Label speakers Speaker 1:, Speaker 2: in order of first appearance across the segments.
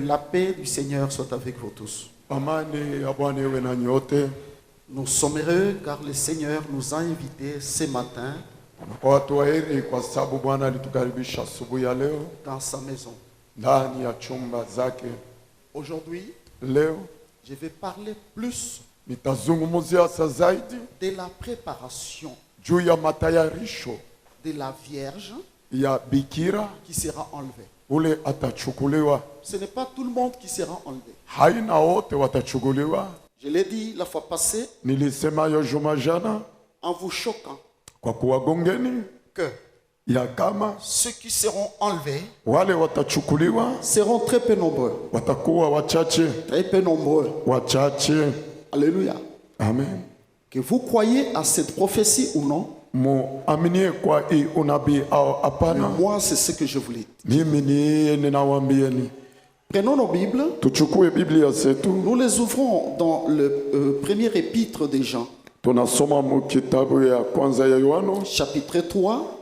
Speaker 1: La paix du Seigneur soit avec vous tous. Nous sommes heureux car le Seigneur nous a invités ce matin dans sa maison. Aujourd'hui, je vais parler plus de la préparation de la Vierge qui sera enlevée. Ce n'est pas tout le monde qui sera enlevé. Je l'ai dit la fois passée en vous choquant que ceux qui seront enlevés seront très peu nombreux. Très peu nombreux. Alléluia.
Speaker 2: Amen.
Speaker 1: Que vous croyez à cette prophétie ou non, moi c'est ce que je voulais dire. Prenons nos Bibles. Nous les ouvrons dans le premier épître des Jean. Chapitre 3,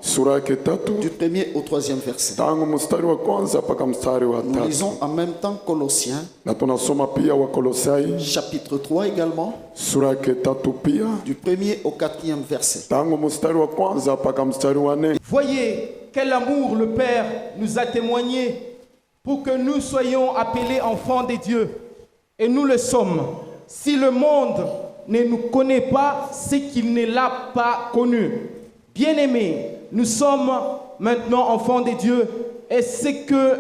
Speaker 1: du premier au troisième verset. Nous lisons en même temps Colossiens, chapitre 3 également, du premier au quatrième verset.
Speaker 3: Voyez quel amour le Père nous a témoigné pour que nous soyons appelés enfants de Dieu. Et nous le sommes. Si le monde ne nous connaît pas, c'est qu'il ne l'a pas connu. Bien-aimés, nous sommes maintenant enfants de Dieu et ce que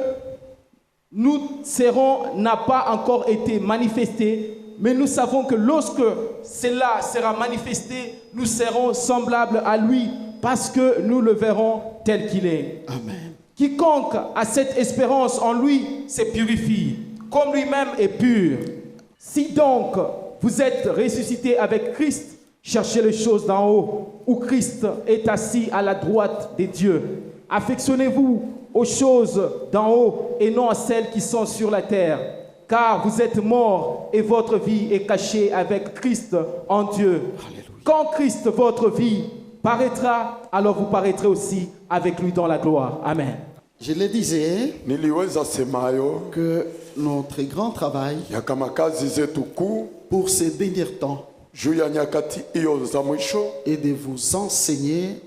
Speaker 3: nous serons n'a pas encore été manifesté, mais nous savons que lorsque cela sera manifesté, nous serons semblables à lui parce que nous le verrons tel qu'il est.
Speaker 1: Amen.
Speaker 3: Quiconque a cette espérance en lui se purifie, comme lui-même est pur. Si donc vous êtes ressuscités avec Christ, cherchez les choses d'en haut, où Christ est assis à la droite des dieux. Affectionnez-vous aux choses d'en haut et non à celles qui sont sur la terre. Car vous êtes morts et votre vie est cachée avec Christ en Dieu.
Speaker 1: Alléluia.
Speaker 3: Quand Christ, votre vie, paraîtra, alors vous paraîtrez aussi avec lui dans la gloire. Amen.
Speaker 1: Je le disais que notre grand travail pour ces derniers temps est de vous enseigner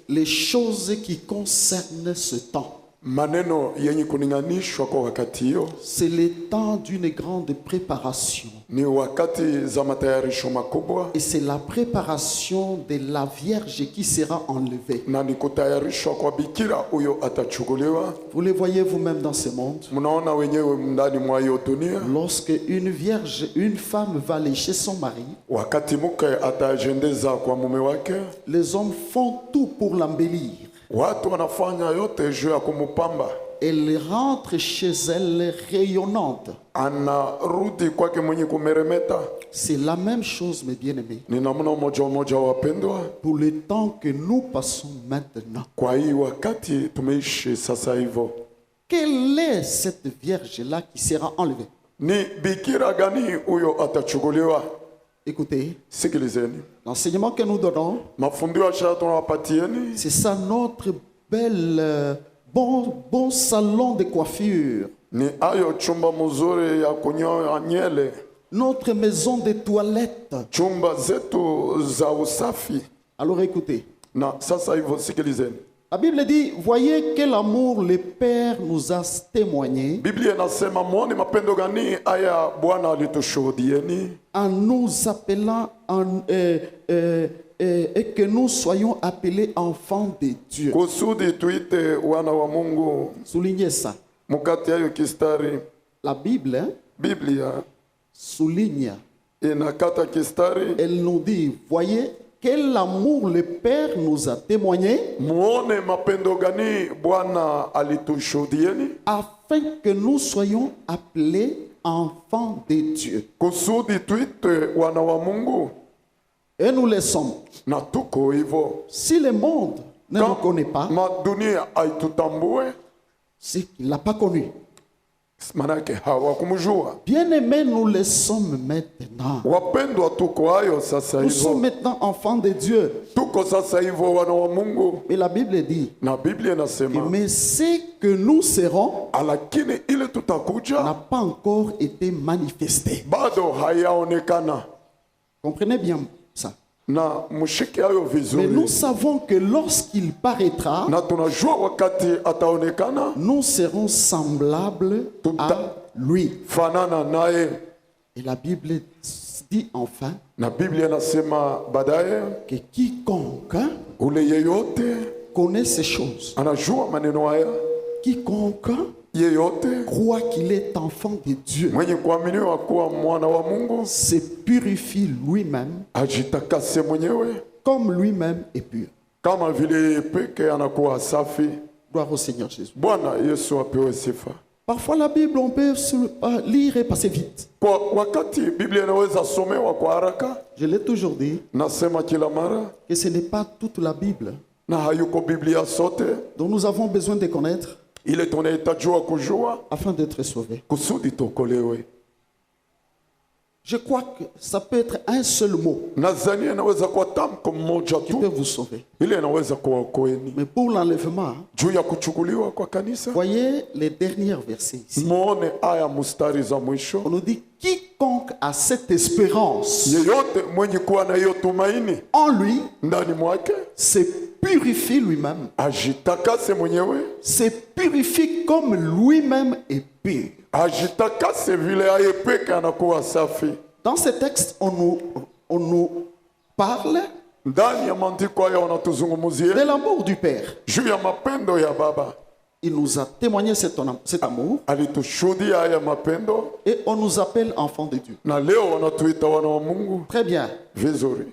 Speaker 1: les choses qui concernent ce temps. C'est le temps d'une grande préparation. Et c'est la préparation de la Vierge qui sera enlevée. Vous le voyez vous-même dans ce monde. Lorsque une vierge, une femme va aller chez son mari, les hommes font tout pour l'embellir. Elle rentre chez elle rayonnante. C'est la même chose, mes bien-aimés, pour le temps que nous passons maintenant. Quelle est cette vierge-là qui sera enlevée? Écoutez, l'enseignement que nous donnons, c'est ça notre belle, bon salon de coiffure. Notre maison de toilette. Alors écoutez. La Bible dit, voyez quel amour le Père nous a témoigné en nous appelant et que nous soyons appelés enfants de Dieu. Soulignez ça. La Bible souligne. Elle nous dit, voyez quel amour le Père nous a témoigné afin que nous soyons appelés enfants de Dieu. Et nous le sommes. Si le monde ne nous connaît pas, c'est qu'il ne l'a pas connu. manake hawakumjua.
Speaker 2: Bien-aimés, nous le sommes maintenant.
Speaker 1: Wapendwa, tuko hayo sasa
Speaker 2: Nous sommes
Speaker 1: hivyo,
Speaker 2: maintenant enfants de Dieu.
Speaker 1: tuko sasa hivyo wana wa Mungu,
Speaker 2: Mais la Bible dit,
Speaker 1: na Biblia inasema
Speaker 2: mais ce que nous serons
Speaker 1: lakini ile
Speaker 2: n'a
Speaker 1: tutakuja
Speaker 2: pas encore été manifesté.
Speaker 1: bado hayaonekana.
Speaker 2: Comprenez bien ça.
Speaker 1: Na mshike hayo
Speaker 2: Mais
Speaker 1: vizuri,
Speaker 2: nous savons que lorsqu'il paraîtra,
Speaker 1: na tunajua wakati ataonekana
Speaker 2: nous serons semblables à lui.
Speaker 1: fanana naye.
Speaker 2: Et la Bible dit enfin
Speaker 1: Na Biblia inasema baadaye,
Speaker 2: que quiconque
Speaker 1: ule yeyote
Speaker 2: connaît ces choses,
Speaker 1: anajua maneno haya,
Speaker 2: quiconque
Speaker 1: yeyote
Speaker 2: croit qu'il est enfant de Dieu,
Speaker 1: mwenye kuaminiwa kuwa mwana wa Mungu
Speaker 2: se purifie lui-même
Speaker 1: ajitakase mwenyewe
Speaker 2: comme lui-même est pur.
Speaker 1: kama vile peke anakuwa safi.
Speaker 2: Gloire au Seigneur Jésus.
Speaker 1: Bwana Yesu apewe sifa.
Speaker 2: Parfois la Bible, on peut lire et passer vite.
Speaker 1: Kwa wakati Biblia inaweza somewa kwa haraka,
Speaker 2: Je l'ai toujours dit
Speaker 1: nasema kila mara,
Speaker 2: que ce n'est pas toute la Bible
Speaker 1: na hayuko Biblia sote
Speaker 2: dont nous avons besoin de connaître
Speaker 1: ile tunahitajiwa kujua
Speaker 2: afin d'être sauvés.
Speaker 1: kusudi tuokolewe.
Speaker 2: Je crois que ça peut être un seul mot
Speaker 1: Nadhani inaweza kuwa tamko mmoja
Speaker 2: qui peut
Speaker 1: tu
Speaker 2: vous sauver.
Speaker 1: ile inaweza kuwaokoeni.
Speaker 2: Mais pour l'enlèvement,
Speaker 1: Juu ya kuchukuliwa kwa kanisa,
Speaker 2: voyez les derniers versets ici.
Speaker 1: muone aya mustari za mwisho.
Speaker 2: On nous dit quiconque a cette espérance
Speaker 1: Yeyote mwenye kuwa na hiyo tumaini
Speaker 2: en lui
Speaker 1: ndani mwake
Speaker 2: se purifie lui-même,
Speaker 1: ajitakase mwenyewe,
Speaker 2: se purifie comme lui-même est pur.
Speaker 1: ajitakase vile aye peke anakuwa safi.
Speaker 2: Dans ce texte, on nous parle
Speaker 1: Ndani ya maandiko haya
Speaker 2: de
Speaker 1: wanatuzungumzia
Speaker 2: l'amour du Père.
Speaker 1: juu ya mapendo ya Baba.
Speaker 2: Il nous a témoigné cet amour
Speaker 1: Alitushuhudia haya mapendo,
Speaker 2: et on nous appelle enfants de Dieu.
Speaker 1: na leo wanatuita wana wa Mungu.
Speaker 2: Très bien.
Speaker 1: Vizuri,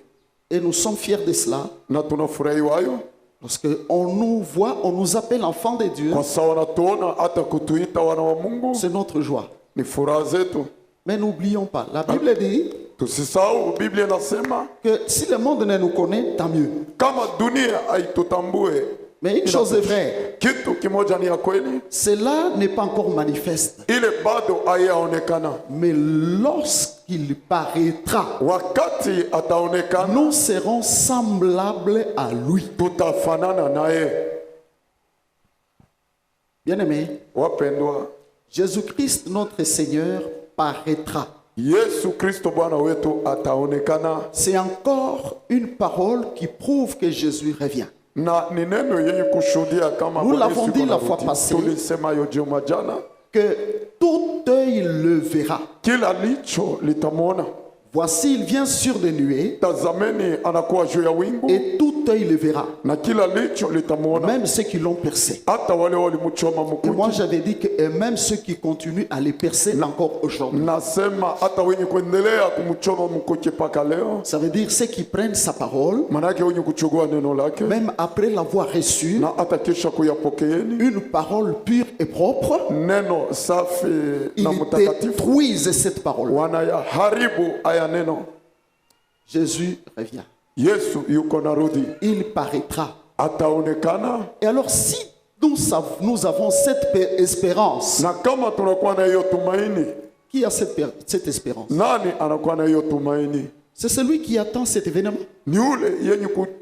Speaker 2: Et nous sommes fiers de cela.
Speaker 1: na tunafurahiwa hayo
Speaker 2: Parce qu'on nous voit, on nous appelle enfants de Dieu.
Speaker 1: kwa sababu wanatuona hata kutuita wana wa Mungu
Speaker 2: C'est notre joie.
Speaker 1: ni furaha zetu.
Speaker 2: Mais n'oublions pas, la Bible dit
Speaker 1: Tusisahau, Biblia inasema
Speaker 2: que si le monde ne nous connaît, tant mieux.
Speaker 1: kama dunia haitutambue,
Speaker 2: Mais une chose est vraie,
Speaker 1: kitu kimoja ni ya kweli,
Speaker 2: cela n'est pas encore manifeste.
Speaker 1: ile bado hayaonekana.
Speaker 2: Mais lorsqu'il paraîtra,
Speaker 1: Wakati ataonekana,
Speaker 2: nous serons semblables à lui.
Speaker 1: tutafanana naye.
Speaker 2: Bien-aimés,
Speaker 1: Wapendwa,
Speaker 2: Jésus-Christ, notre Seigneur, paraîtra.
Speaker 1: Yesu Kristo Bwana wetu ataonekana,
Speaker 2: C'est encore une parole qui prouve que Jésus revient.
Speaker 1: na ni neno yenye kushuhudia kama
Speaker 2: Nous
Speaker 1: Bwana
Speaker 2: l'avons
Speaker 1: Yesu
Speaker 2: dit la
Speaker 1: anarudi.
Speaker 2: fois passée.
Speaker 1: Tulisema hiyo juma jana,
Speaker 2: Que tout œil le verra.
Speaker 1: kila licho litamwona.
Speaker 2: Voici, il vient sur des nuées
Speaker 1: Tazameni anakuwa juu ya wingu,
Speaker 2: et tout œil le verra.
Speaker 1: na kila licho litamwona,
Speaker 2: Même ceux qui l'ont percé.
Speaker 1: hata wale walimchoma
Speaker 2: Et moi,
Speaker 1: mkuki.
Speaker 2: j'avais dit que et même ceux qui continuent à les percer encore aujourd'hui.
Speaker 1: Nasema hata wenye kuendelea kumchoma mkuki mpaka leo,
Speaker 2: Ça veut dire ceux qui prennent sa parole,
Speaker 1: manake wenye kuchukua neno lake
Speaker 2: même après l'avoir reçue,
Speaker 1: na hata kisha kuyapokeeni
Speaker 2: une parole pure et propre,
Speaker 1: neno safi
Speaker 2: ils
Speaker 1: na mtakatifu,
Speaker 2: détruisent cette parole.
Speaker 1: wanayaharibu haya neno.
Speaker 2: Jésus revient.
Speaker 1: Yesu yuko narudi,
Speaker 2: Il paraîtra.
Speaker 1: ataonekana.
Speaker 2: Et alors, si nous avons cette espérance,
Speaker 1: Na kama tunakuwa na hiyo tumaini,
Speaker 2: qui a cette espérance?
Speaker 1: nani anakuwa na hiyo tumaini?
Speaker 2: C'est celui qui attend cet événement.
Speaker 1: Ni ule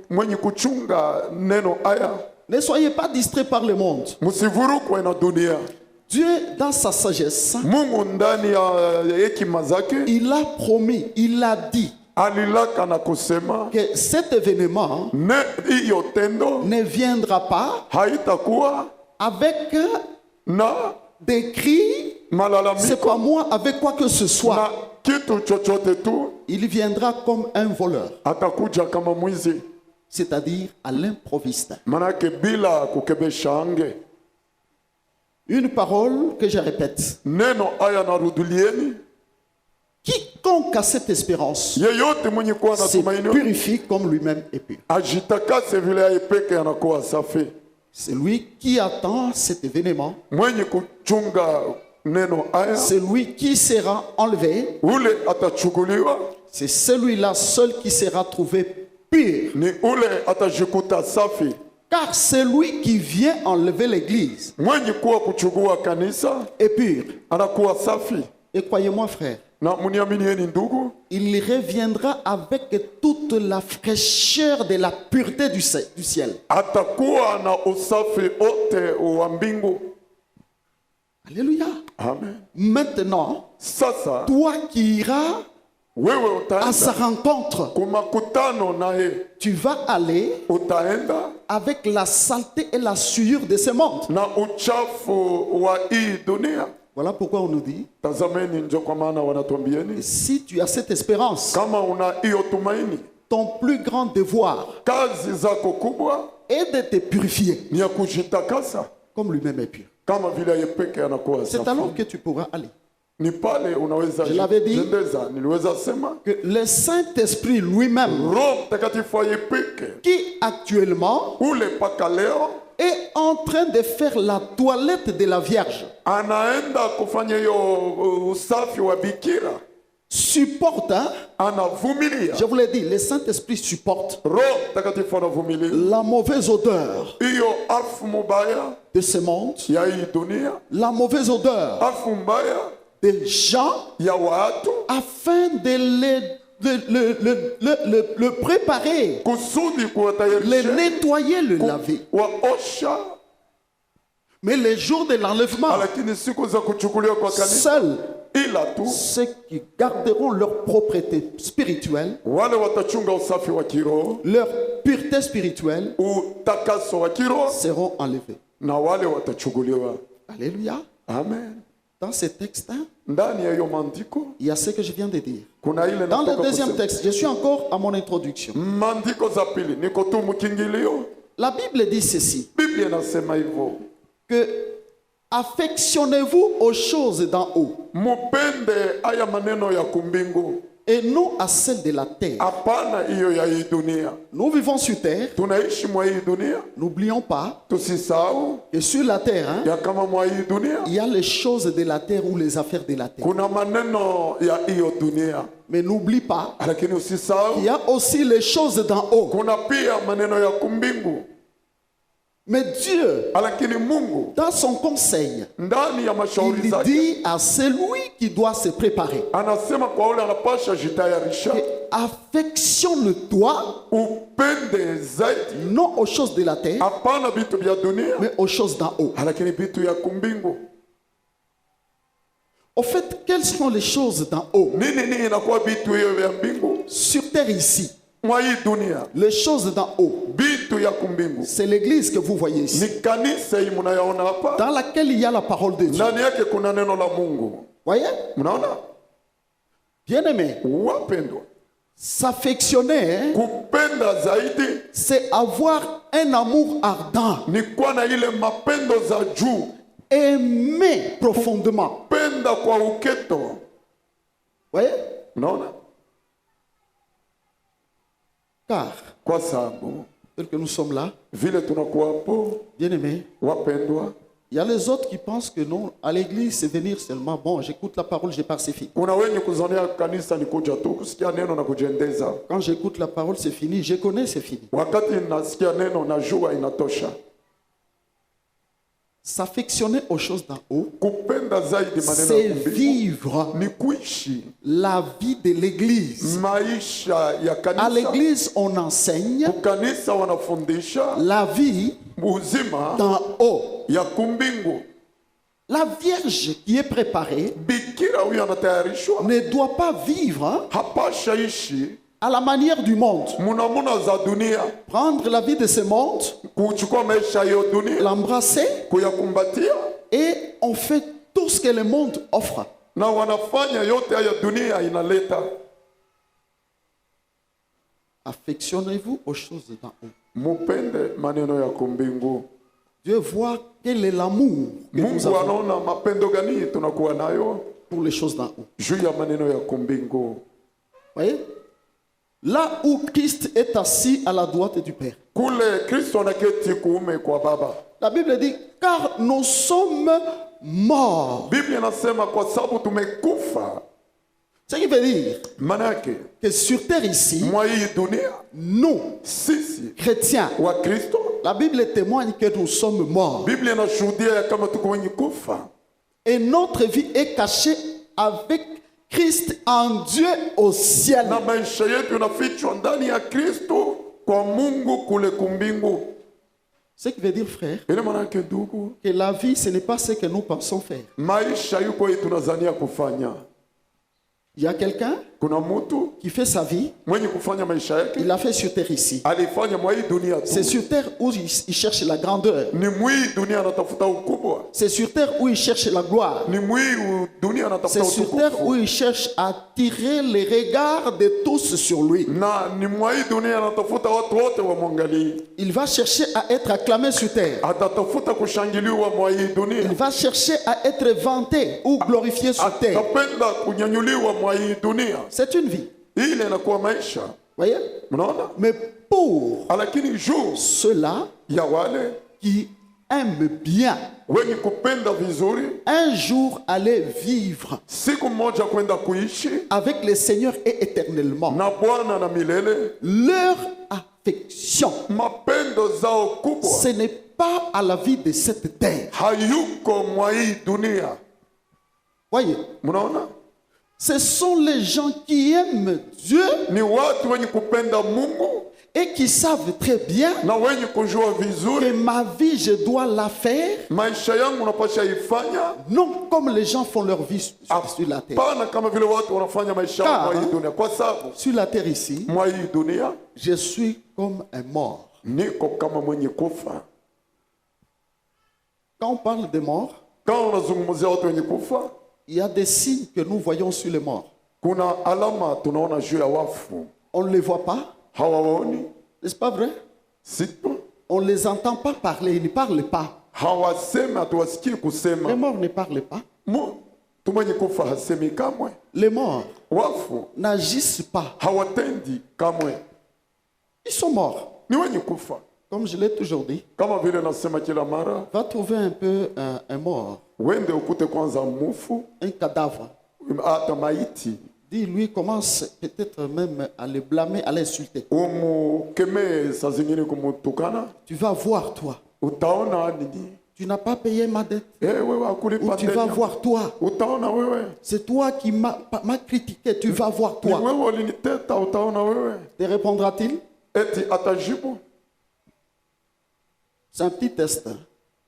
Speaker 1: mwenye kuchunga neno haya.
Speaker 2: Ne soyez pas distraits par le monde.
Speaker 1: Msivurukwe na dunia.
Speaker 2: Dieu, dans sa sagesse,
Speaker 1: Mungu ndani ya hekima zake
Speaker 2: il a promis, il a dit
Speaker 1: alilaka na kusema
Speaker 2: que cet événement
Speaker 1: hiyo tendo
Speaker 2: ne viendra pas
Speaker 1: haitakuwa
Speaker 2: avec
Speaker 1: na
Speaker 2: des cris, c'est
Speaker 1: malalamiko
Speaker 2: pas moi, avec quoi que ce
Speaker 1: na
Speaker 2: soit.
Speaker 1: kitu chochote tu.
Speaker 2: Il viendra comme un voleur,
Speaker 1: Atakuja kama mwizi,
Speaker 2: c'est-à-dire à l'improviste.
Speaker 1: manake bila kukebesha ange.
Speaker 2: Une parole que je répète.
Speaker 1: Neno haya narudulieni,
Speaker 2: Quiconque a cette espérance
Speaker 1: yeyote mwenye kuwa na
Speaker 2: se
Speaker 1: tumaini
Speaker 2: purifie comme lui-même est pur.
Speaker 1: ajitakase vile yeye peke anakuwa safi.
Speaker 2: C'est lui qui attend cet événement.
Speaker 1: Mwenye kuchunga neno haya,
Speaker 2: C'est lui qui sera enlevé.
Speaker 1: ule atachukuliwa,
Speaker 2: C'est celui-là seul qui sera trouvé pur.
Speaker 1: ni ule atajikuta safi.
Speaker 2: Car celui qui vient enlever l'église
Speaker 1: mwenye kuwa kuchukua kanisa
Speaker 2: est pur.
Speaker 1: anakuwa safi.
Speaker 2: Et croyez-moi, frère,
Speaker 1: Na muniaminieni ndugu,
Speaker 2: il reviendra avec toute la fraîcheur de la pureté du ciel.
Speaker 1: atakuwa na usafi ote wa mbingu.
Speaker 2: Alléluia.
Speaker 1: Amen.
Speaker 2: Maintenant,
Speaker 1: Sasa
Speaker 2: toi qui iras
Speaker 1: wewe
Speaker 2: à sa
Speaker 1: utaenda
Speaker 2: rencontre,
Speaker 1: kumakutano naye,
Speaker 2: tu vas aller
Speaker 1: utaenda
Speaker 2: avec la saleté et la souillure de ce monde.
Speaker 1: na uchafu wa hii dunia.
Speaker 2: Voilà pourquoi on nous dit,
Speaker 1: Tazameni, njo kwa maana wanatuambieni
Speaker 2: si tu as cette espérance,
Speaker 1: kama una hiyo tumaini,
Speaker 2: ton plus grand devoir
Speaker 1: kazi zako kubwa
Speaker 2: est de te purifier,
Speaker 1: ni ya kujitakasa
Speaker 2: comme lui-même est pur.
Speaker 1: kama vile yeye peke anakuwa
Speaker 2: C'est
Speaker 1: safi.
Speaker 2: alors que tu pourras aller.
Speaker 1: Ni pale unaweza
Speaker 2: Je l'avais dit.
Speaker 1: jendeza. Niliweza sema
Speaker 2: Que le Saint-Esprit lui-même,
Speaker 1: Roho Mtakatifu yeye peke
Speaker 2: qui actuellement
Speaker 1: ule paka leo
Speaker 2: est en train de faire la toilette de la Vierge,
Speaker 1: anaenda kufanya hiyo usafi wa bikira,
Speaker 2: supporte, hein?
Speaker 1: anavumilia.
Speaker 2: Je vous l'ai dit, le Saint-Esprit supporte
Speaker 1: Roho Mtakatifu anavumilia
Speaker 2: la mauvaise odeur
Speaker 1: hiyo afu mubaya
Speaker 2: de ce monde,
Speaker 1: ya hii dunia,
Speaker 2: la mauvaise odeur
Speaker 1: afu mbaya
Speaker 2: des gens,
Speaker 1: ya watu,
Speaker 2: afin de le préparer,
Speaker 1: kusudi
Speaker 2: le
Speaker 1: kuwatayarisha
Speaker 2: nettoyer, le laver.
Speaker 1: waosha.
Speaker 2: Mais les jours de l'enlèvement,
Speaker 1: Lakini siku za kuchukuliwa kwa kanisa,
Speaker 2: seuls
Speaker 1: ila tu
Speaker 2: ceux qui garderont leur propreté spirituelle,
Speaker 1: wale watachunga usafi wa kiroho,
Speaker 2: leur pureté spirituelle,
Speaker 1: utakaso wa kiroho,
Speaker 2: seront enlevés.
Speaker 1: na wale watachukuliwa.
Speaker 2: Alléluia.
Speaker 1: Amen.
Speaker 2: Dans ce texte, hein,
Speaker 1: Ndani ya hiyo maandiko
Speaker 2: il y a ce que je viens de dire.
Speaker 1: kuna ile
Speaker 2: Dans le
Speaker 1: natoka
Speaker 2: deuxième
Speaker 1: kusema.
Speaker 2: texte, je suis encore à mon introduction.
Speaker 1: Maandiko za pili niko tu mkingilio.
Speaker 2: La Bible dit ceci,
Speaker 1: Biblia inasema hivyo,
Speaker 2: que affectionnez-vous aux choses d'en haut
Speaker 1: mupende haya maneno ya kumbingu,
Speaker 2: et non à celles de la terre.
Speaker 1: hapana hiyo ya hii dunia.
Speaker 2: Nous vivons sur terre,
Speaker 1: Tunaishi mwa hii dunia,
Speaker 2: n'oublions pas
Speaker 1: tusisahau
Speaker 2: que sur la terre, hein,
Speaker 1: ya kama mwa hii dunia
Speaker 2: il y a les choses de la terre ou les affaires de la terre.
Speaker 1: kuna maneno ya hiyo dunia,
Speaker 2: Mais n'oublie pas
Speaker 1: lakini usisahau
Speaker 2: qu'il y a aussi les choses d'en haut.
Speaker 1: kuna pia maneno ya kumbingu.
Speaker 2: Mais Dieu,
Speaker 1: Lakini Mungu
Speaker 2: dans son conseil,
Speaker 1: ndani ya mashauri
Speaker 2: il
Speaker 1: zake
Speaker 2: dit à celui qui doit se préparer,
Speaker 1: anasema kwa ule anapasha jitayarisha,
Speaker 2: affectionne-toi
Speaker 1: upende zaidi,
Speaker 2: non aux choses de la terre,
Speaker 1: hapana vitu vya dunia,
Speaker 2: mais aux choses d'en haut.
Speaker 1: lakini vitu ya kumbingu.
Speaker 2: Au fait, quelles sont les choses d'en haut?
Speaker 1: Nini inakuwa vitu hiyo vya mbingu?
Speaker 2: Sur terre ici,
Speaker 1: Mwa hii dunia
Speaker 2: les choses d'en haut,
Speaker 1: vitu ya kumbingu
Speaker 2: c'est l'église que vous voyez ici,
Speaker 1: ni kanisa hii mnayaona hapa,
Speaker 2: dans laquelle il y a la parole de Dieu.
Speaker 1: ndani yake kuna neno la Mungu.
Speaker 2: Voyez?
Speaker 1: Mnaona
Speaker 2: Bien-aimé,
Speaker 1: wapendwa,
Speaker 2: s'affectionner, hein,
Speaker 1: kupenda zaidi
Speaker 2: c'est avoir un amour ardent,
Speaker 1: ni kuwa na ile mapendo za juu,
Speaker 2: aimer profondément.
Speaker 1: penda kwa uketo.
Speaker 2: Voyez?
Speaker 1: Mnaona,
Speaker 2: Car,
Speaker 1: kwa sababu
Speaker 2: tel que nous sommes là,
Speaker 1: vile tunakuwa hapo,
Speaker 2: bien-aimé,
Speaker 1: wapendwa,
Speaker 2: il y a les autres qui pensent que non, à l'église, c'est venir seulement. Bon, j'écoute la parole, je pars, c'est fini.
Speaker 1: kuna wenye kuzonea kanisa ni kuja tu kusikia neno na kujendeza.
Speaker 2: Quand j'écoute la parole, c'est fini. Je connais, c'est fini.
Speaker 1: Wakati nasikia neno najua inatosha.
Speaker 2: S'affectionner aux choses d'en haut,
Speaker 1: Kupenda zaidi maneno
Speaker 2: c'est
Speaker 1: ya kumbingu
Speaker 2: vivre
Speaker 1: ni kuishi
Speaker 2: la vie de l'église.
Speaker 1: maisha ya
Speaker 2: À
Speaker 1: kanisa.
Speaker 2: l'église, on enseigne
Speaker 1: Kanisa wanafundisha
Speaker 2: la vie
Speaker 1: uzima
Speaker 2: d'en haut.
Speaker 1: ya kumbingu.
Speaker 2: La Vierge qui est préparée
Speaker 1: Bikira huyo anatayarishwa,
Speaker 2: ne doit pas vivre, hein,
Speaker 1: hapasha ishi
Speaker 2: à la manière du monde.
Speaker 1: munamuna za dunia,
Speaker 2: Prendre la vie de ce monde,
Speaker 1: kuchukua maisha ya dunia,
Speaker 2: l'embrasser,
Speaker 1: kuyakumbatia,
Speaker 2: et on fait tout ce que le monde offre.
Speaker 1: na wanafanya yote haya dunia inaleta.
Speaker 2: Affectionnez-vous aux choses d'en haut.
Speaker 1: Mupende maneno ya kumbingu.
Speaker 2: Dieu voit quel est l'amour que nous
Speaker 1: Mungu
Speaker 2: avons
Speaker 1: anaona mapendo gani tunakuwa nayo
Speaker 2: pour les choses d'en haut.
Speaker 1: juu ya maneno ya kumbingu.
Speaker 2: Voyez? Là où Christ est assis à la droite du Père.
Speaker 1: Kule Kristo anaketi kuume kwa Baba.
Speaker 2: La Bible dit, car nous sommes morts.
Speaker 1: Biblia inasema kwa sababu tumekufa.
Speaker 2: Ce qui veut dire
Speaker 1: Manake
Speaker 2: que sur terre ici,
Speaker 1: mwa hii dunia
Speaker 2: nous,
Speaker 1: sisi
Speaker 2: chrétiens,
Speaker 1: wa Kristo
Speaker 2: La Bible témoigne que nous sommes morts.
Speaker 1: Biblia inashuhudia ya kama tuko wenye kufa,
Speaker 2: Et notre vie est cachée avec Christ en Dieu au ciel.
Speaker 1: na maisha yetu yanafichwa ndani ya Kristo kwa Mungu kule kumbingu.
Speaker 2: Ce qui veut dire, frère,
Speaker 1: Ina maana yake ndugu,
Speaker 2: que la vie, ce n'est pas ce que nous pensons faire.
Speaker 1: maisha yuko hii tunazania kufanya.
Speaker 2: Il y a quelqu'un
Speaker 1: Kuna mtu
Speaker 2: qui fait sa vie,
Speaker 1: mwenye kufanya maisha yake,
Speaker 2: il l'a fait sur terre ici.
Speaker 1: alifanya mwa hii dunia
Speaker 2: C'est
Speaker 1: tu.
Speaker 2: sur terre où il cherche la grandeur.
Speaker 1: Ni mwii dunia anatafuta ukubwa,
Speaker 2: C'est sur terre où il cherche la gloire.
Speaker 1: ni mwii dunia anatafuta
Speaker 2: C'est sur terre où
Speaker 1: utukufu,
Speaker 2: il cherche à attirer les regards de tous sur lui.
Speaker 1: na ni mwa hii dunia anatafuta watu wote wamwangalie.
Speaker 2: Il va chercher à être acclamé sur terre.
Speaker 1: Atatafuta kushangiliwa mwa hii
Speaker 2: Il
Speaker 1: dunia,
Speaker 2: va chercher à être vanté ou glorifié sur terre.
Speaker 1: atapenda kunyanyuliwa mwa hii dunia.
Speaker 2: C'est une vie.
Speaker 1: Ile inakuwa maisha,
Speaker 2: Voyez?
Speaker 1: mnaona.
Speaker 2: Mais pour
Speaker 1: Lakini juu
Speaker 2: ceux-là
Speaker 1: ya wale
Speaker 2: qui aiment bien
Speaker 1: wenye kupenda vizuri,
Speaker 2: un jour aller vivre
Speaker 1: siku moja kwenda kuishi
Speaker 2: avec le Seigneur et éternellement,
Speaker 1: na Bwana na milele,
Speaker 2: leur affection,
Speaker 1: mapendo zao kubwa
Speaker 2: ce n'est pas à la vie de cette terre.
Speaker 1: hayuko mwa hii dunia.
Speaker 2: Voyez?
Speaker 1: Mnaona,
Speaker 2: Ce sont les gens qui aiment Dieu
Speaker 1: ni watu wenye kupenda Mungu
Speaker 2: et qui savent très bien
Speaker 1: na wenye kujua
Speaker 2: que
Speaker 1: vizuri
Speaker 2: ma vie, je dois la faire,
Speaker 1: maisha yangu napasha ifanya,
Speaker 2: non comme les gens font leur vie sur la terre.
Speaker 1: hapana kama vile watu wanafanya maisha yao mwa hii dunia, kwa sababu
Speaker 2: Sur la terre ici,
Speaker 1: mwa hii dunia
Speaker 2: je suis comme un mort.
Speaker 1: niko kama mwenye kufa.
Speaker 2: Quand on parle de mort,
Speaker 1: Kama unazungumzia watu wenye kufa,
Speaker 2: il y a des signes que nous voyons sur les morts.
Speaker 1: kuna alama tunaona juu ya wafu,
Speaker 2: On ne les voit pas,
Speaker 1: hawawaoni,
Speaker 2: n'est-ce pas vrai?
Speaker 1: sipo,
Speaker 2: On ne les entend pas parler, ils ne parlent pas.
Speaker 1: hawasemi, hatuwasikii
Speaker 2: Les
Speaker 1: kusema.
Speaker 2: morts ne parlent pas.
Speaker 1: Mtu mwenye kufa hasemi kamwe,
Speaker 2: Les morts
Speaker 1: wafu
Speaker 2: n'agissent pas.
Speaker 1: hawatendi kamwe,
Speaker 2: Ils sont morts.
Speaker 1: ni wenye kufa.
Speaker 2: Comme je l'ai toujours dit,
Speaker 1: Kama vile nasema kila mara,
Speaker 2: va trouver un peu un mort,
Speaker 1: wende ukute kwanza mufu,
Speaker 2: un cadavre.
Speaker 1: hata maiti,
Speaker 2: Dis-lui, commence peut-être même à le blâmer, à l'insulter.
Speaker 1: umukemee saa zingine kumutukana,
Speaker 2: Tu vas voir, toi.
Speaker 1: utaona nini?
Speaker 2: Tu n'as pas payé ma dette.
Speaker 1: Wewe
Speaker 2: Ou
Speaker 1: hakulipa
Speaker 2: tu vas
Speaker 1: deni,
Speaker 2: voir, toi.
Speaker 1: utaona wewe.
Speaker 2: C'est toi qui m'as critiqué. Tu vas voir,
Speaker 1: Ni
Speaker 2: toi.
Speaker 1: wewe uliniteta, utaona wewe.
Speaker 2: Te répondra-t-il?
Speaker 1: Eti atajibu,
Speaker 2: C'est un petit test. Hein.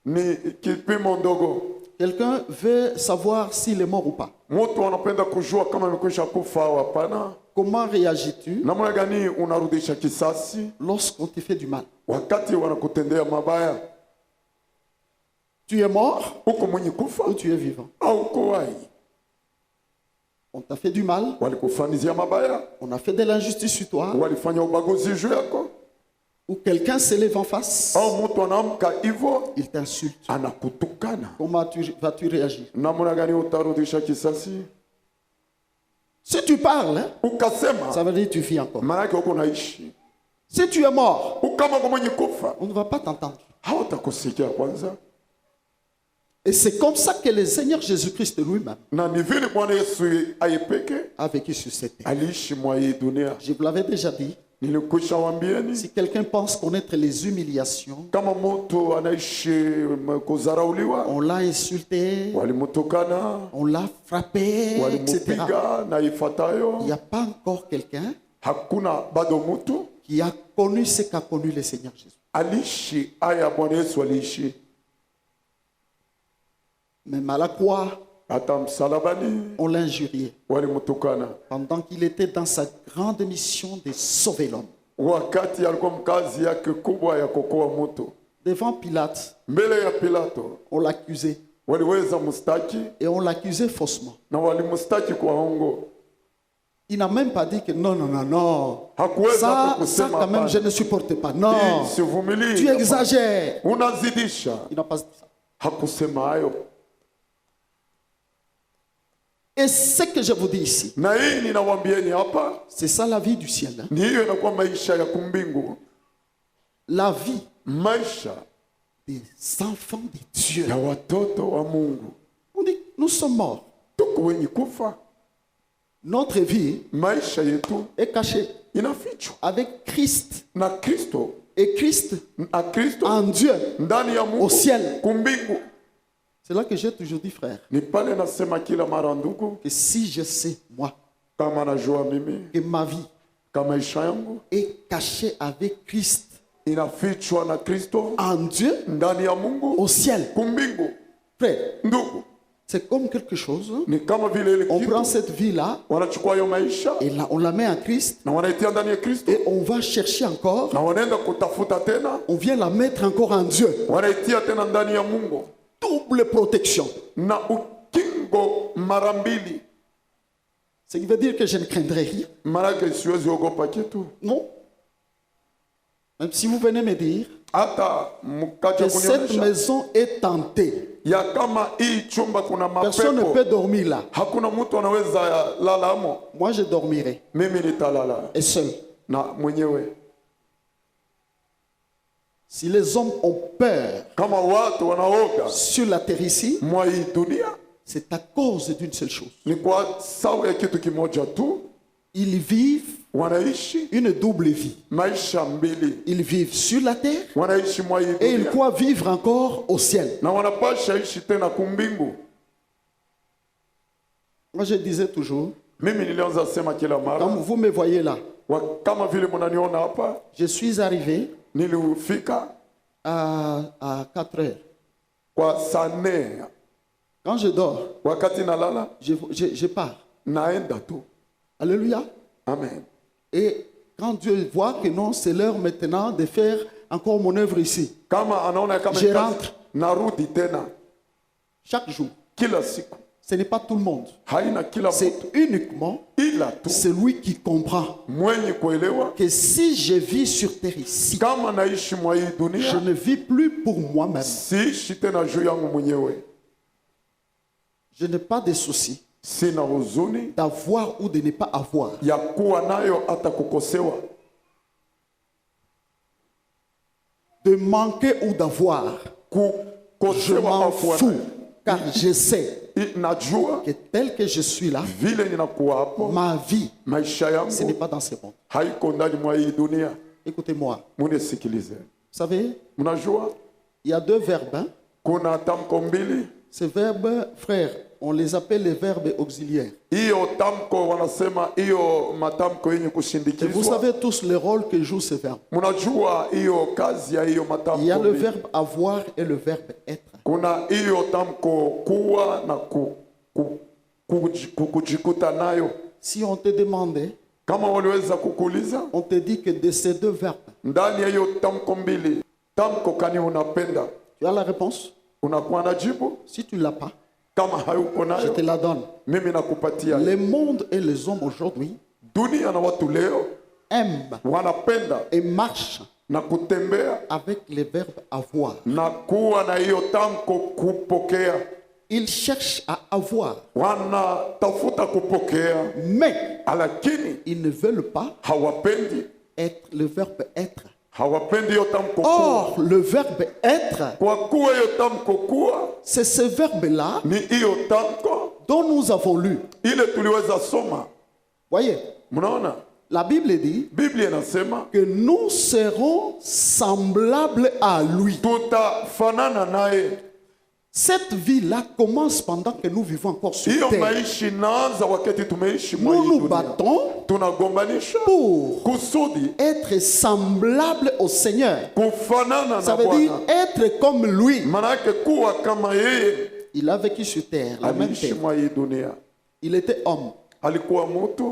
Speaker 1: ni kipimo ndogo.
Speaker 2: Quelqu'un veut savoir s'il est mort ou pas.
Speaker 1: Mtu anapenda kujua kama amekwisha kufa au hapana.
Speaker 2: Comment réagis-tu
Speaker 1: Namna gani unarudisha kisasi
Speaker 2: lorsqu'on te fait du mal?
Speaker 1: wakati wanakutendea mabaya?
Speaker 2: Tu es mort
Speaker 1: Uko mwenye kufa
Speaker 2: ou tu es vivant?
Speaker 1: au uko hai?
Speaker 2: On t'a fait du mal,
Speaker 1: Walikufanizia mabaya,
Speaker 2: on a fait de l'injustice sur toi,
Speaker 1: walifanya ubaguzi juu yako,
Speaker 2: ou quelqu'un se lève en face,
Speaker 1: au mtu anaamka hivyo
Speaker 2: il t'insulte.
Speaker 1: anakutukana.
Speaker 2: Comment vas-tu réagir?
Speaker 1: Namna gani utarudisha kisasi?
Speaker 2: Si tu parles, hein,
Speaker 1: Ukasema
Speaker 2: ça veut dire que tu vis encore.
Speaker 1: maana yake uko naishi.
Speaker 2: Si tu es mort,
Speaker 1: Ukama kwa mwenye kufa
Speaker 2: on ne va pas t'entendre.
Speaker 1: hawatakusikia kwanza.
Speaker 2: Et c'est comme ça que le Seigneur Jésus-Christ lui-même
Speaker 1: Na ni vile Bwana Yesu ayepeke
Speaker 2: a vécu sur cette terre.
Speaker 1: aliishi mwa hii dunia.
Speaker 2: Je vous l'avais déjà dit,
Speaker 1: Nilikwisha waambieni,
Speaker 2: si quelqu'un pense connaître les humiliations,
Speaker 1: kama mtu anaishi kudharauliwa,
Speaker 2: on l'a insulté,
Speaker 1: walimtukana,
Speaker 2: on l'a frappé, etc.
Speaker 1: walimupiga na ifatayo,
Speaker 2: Il n'y a pas encore quelqu'un
Speaker 1: hakuna bado mtu
Speaker 2: qui a connu ce qu'a connu le Seigneur Jésus.
Speaker 1: aliishi haya Bwana Yesu aliishi.
Speaker 2: Même à la croix,
Speaker 1: Hata msalabani
Speaker 2: on l'a injurié
Speaker 1: walimtukana
Speaker 2: pendant qu'il était dans sa grande mission de sauver l'homme.
Speaker 1: wakati alikuwa mkazi yake kubwa ya kuokoa mtu.
Speaker 2: Devant Pilate,
Speaker 1: Mbele ya Pilato
Speaker 2: on l'accusait
Speaker 1: waliweza mustaki
Speaker 2: et on l'accusait faussement.
Speaker 1: na walimustaki kwa hongo.
Speaker 2: Il n'a même pas dit que non, non, non, non.
Speaker 1: Hakuweza hata
Speaker 2: Ça
Speaker 1: kusema
Speaker 2: quand même,
Speaker 1: hapana.
Speaker 2: je ne supporte pas. Non,
Speaker 1: Hii sivumilii.
Speaker 2: tu exagères.
Speaker 1: Unazidisha.
Speaker 2: Il n'a pas dit ça.
Speaker 1: Hakusema hayo.
Speaker 2: Et ce que je vous dis ici,
Speaker 1: Na hii ninawaambieni hapa,
Speaker 2: c'est ça la vie du ciel. Hein.
Speaker 1: ni hiyo inakuwa maisha ya kumbingu,
Speaker 2: La vie
Speaker 1: maisha
Speaker 2: des enfants de Dieu.
Speaker 1: ya watoto wa Mungu.
Speaker 2: On dit, nous sommes morts.
Speaker 1: Tuko wenye kufa,
Speaker 2: Notre vie
Speaker 1: maisha yetu
Speaker 2: est cachée
Speaker 1: inafichwa
Speaker 2: avec Christ
Speaker 1: na Kristo
Speaker 2: et Christ
Speaker 1: na Kristo
Speaker 2: en Dieu.
Speaker 1: ndani ya Mungu
Speaker 2: Au ciel.
Speaker 1: kumbingu.
Speaker 2: C'est là que j'ai toujours dit, frère,
Speaker 1: Ni pale nasema kila mara ndugu,
Speaker 2: que si je sais, moi,
Speaker 1: kama najua mimi
Speaker 2: que ma vie
Speaker 1: kama maisha yangu
Speaker 2: est cachée avec Christ
Speaker 1: inafichwa na Kristo
Speaker 2: en Dieu,
Speaker 1: ndani ya Mungu
Speaker 2: au ciel,
Speaker 1: kumbingu,
Speaker 2: frère,
Speaker 1: ndugu,
Speaker 2: c'est comme quelque chose.
Speaker 1: ni kama vile ile
Speaker 2: On
Speaker 1: kitu
Speaker 2: prend cette vie-là
Speaker 1: wanachukua hiyo maisha
Speaker 2: et là, on la met en Christ
Speaker 1: na wanaitia ndani ya Kristo
Speaker 2: et on va chercher encore.
Speaker 1: na wanaenda kutafuta tena,
Speaker 2: On vient la mettre encore en Dieu.
Speaker 1: wanaitia tena ndani ya Mungu
Speaker 2: Double protection.
Speaker 1: na ukingo mara mbili.
Speaker 2: Ce qui veut dire que je ne craindrai rien.
Speaker 1: Maanake siwezi ogopa kitu,
Speaker 2: Non. Même si vous venez me dire
Speaker 1: hata mkaja
Speaker 2: que cette
Speaker 1: kunionyesha
Speaker 2: maison est tentée,
Speaker 1: ya kama hii chumba kuna
Speaker 2: personne ne peut
Speaker 1: mapepo,
Speaker 2: dormir là.
Speaker 1: hakuna mtu anaweza lala amo.
Speaker 2: Moi, je dormirai.
Speaker 1: Mimi nitalala
Speaker 2: Et seul.
Speaker 1: na mwenyewe.
Speaker 2: Si les hommes ont peur
Speaker 1: Kama watu wanaoga
Speaker 2: sur la terre ici,
Speaker 1: mwa hii dunia,
Speaker 2: c'est à cause d'une seule chose.
Speaker 1: ni kwa sababu ya kitu kimoja tu,
Speaker 2: Ils vivent
Speaker 1: wanaishi
Speaker 2: une double vie.
Speaker 1: maisha mbili,
Speaker 2: Ils vivent sur la terre
Speaker 1: wanaishi mwa hii
Speaker 2: et ils
Speaker 1: dunia
Speaker 2: croient vivre encore au ciel.
Speaker 1: na wanapasha ishi tena kumbingu.
Speaker 2: Moi, je disais toujours,
Speaker 1: Mimi nilianza sema kila
Speaker 2: quand
Speaker 1: mara,
Speaker 2: vous me voyez là,
Speaker 1: kama vile mnaniona hapa,
Speaker 2: je suis arrivé
Speaker 1: nilifika
Speaker 2: à 4 heures.
Speaker 1: kwa saa 4.
Speaker 2: Quand je dors,
Speaker 1: Wakati nalala
Speaker 2: je pars.
Speaker 1: naenda tu.
Speaker 2: Alléluia.
Speaker 1: Amen.
Speaker 2: Et quand Dieu voit que non, c'est l'heure maintenant de faire encore mon œuvre ici.
Speaker 1: Kama anaona kama
Speaker 2: Je
Speaker 1: ni kazi,
Speaker 2: rentre.
Speaker 1: narudi tena
Speaker 2: Chaque jour.
Speaker 1: kila siku.
Speaker 2: Ce n'est pas tout le monde.
Speaker 1: Haina kila mtu,
Speaker 2: C'est uniquement
Speaker 1: ila tu
Speaker 2: celui qui comprend
Speaker 1: mwenye kuelewa
Speaker 2: que si je vis sur terre ici,
Speaker 1: kama naishi mwa hii
Speaker 2: je
Speaker 1: dunia,
Speaker 2: ne vis plus pour moi-même.
Speaker 1: siishi tena juu yangu mwenyewe.
Speaker 2: Je n'ai pas de souci
Speaker 1: Sina huzuni
Speaker 2: d'avoir ou de ne pas avoir.
Speaker 1: ya kuwa nayo hata kukosewa,
Speaker 2: De manquer ou d'avoir. Je
Speaker 1: kukosewa
Speaker 2: m'en
Speaker 1: au kuwa
Speaker 2: fous.
Speaker 1: nayo.
Speaker 2: Car je sais
Speaker 1: Najua
Speaker 2: que tel que je suis là,
Speaker 1: vile ninakuwa hapo,
Speaker 2: ma vie,
Speaker 1: maisha
Speaker 2: ce n'est
Speaker 1: yangu
Speaker 2: pas dans ce monde.
Speaker 1: haiko ndani mwa hii dunia.
Speaker 2: Écoutez-moi.
Speaker 1: Munisikilize,
Speaker 2: Vous savez,
Speaker 1: mnajua
Speaker 2: il y a deux verbes. Hein?
Speaker 1: kuna tamko mbili.
Speaker 2: Ces verbes, frères, on les appelle les verbes auxiliaires.
Speaker 1: Hiyo tamko wanasema hiyo matamko yenye
Speaker 2: Et vous
Speaker 1: kushindikizwa.
Speaker 2: savez tous le rôle que joue ce verbe.
Speaker 1: Mnajua hiyo kazi ya hiyo
Speaker 2: Il y a
Speaker 1: matamko
Speaker 2: le
Speaker 1: mbili.
Speaker 2: verbe avoir et le verbe être.
Speaker 1: Kuna hiyo tamko kuwa na kujikuta nayo.
Speaker 2: Si on te demandait,
Speaker 1: Kama waliweza kukuuliza
Speaker 2: on te dit que de ces deux verbes,
Speaker 1: ndani ya hiyo tamko mbili, tamko kani unapenda,
Speaker 2: tu as la réponse.
Speaker 1: unakuwa na jibu.
Speaker 2: Si tu ne l'as pas,
Speaker 1: Kama hayuko
Speaker 2: je te
Speaker 1: nayo,
Speaker 2: la donne.
Speaker 1: mimi nakupatia.
Speaker 2: Le monde et les hommes aujourd'hui
Speaker 1: Dunia na watu leo
Speaker 2: aiment
Speaker 1: wanapenda
Speaker 2: et marchent
Speaker 1: na kutembea
Speaker 2: avec le verbe avoir.
Speaker 1: na kuwa na hiyo tamko kupokea.
Speaker 2: Ils cherchent à avoir,
Speaker 1: Wanatafuta kupokea,
Speaker 2: mais
Speaker 1: lakini
Speaker 2: ils ne veulent pas
Speaker 1: hawapendi,
Speaker 2: être, le verbe être.
Speaker 1: hawapendi hiyo tamko kuwa.
Speaker 2: Or, le verbe être,
Speaker 1: Kwa kuwa hiyo tamko kuwa
Speaker 2: c'est ce verbe-là
Speaker 1: ni hiyo tamko
Speaker 2: dont nous avons lu.
Speaker 1: ile tuliweza soma.
Speaker 2: Voyez,
Speaker 1: Mnaona
Speaker 2: la Bible dit
Speaker 1: Biblia inasema
Speaker 2: que nous serons semblables à lui.
Speaker 1: tutafanana naye.
Speaker 2: Cette vie-là commence pendant que nous vivons encore sur
Speaker 1: Hiyo
Speaker 2: terre.
Speaker 1: maisha inaanza wakati tumeishi mwa
Speaker 2: Nous
Speaker 1: hii
Speaker 2: nous
Speaker 1: dunia.
Speaker 2: battons
Speaker 1: Tunagombanisha
Speaker 2: pour
Speaker 1: kusudi
Speaker 2: être semblables au Seigneur.
Speaker 1: kufanana
Speaker 2: Ça
Speaker 1: na
Speaker 2: veut dire
Speaker 1: Bwana.
Speaker 2: être comme lui.
Speaker 1: Manake kuwa kama yeye.
Speaker 2: Il a vécu sur terre, la même
Speaker 1: Aliishi
Speaker 2: terre.
Speaker 1: mwa hii dunia,
Speaker 2: Il était homme.
Speaker 1: alikuwa mtu.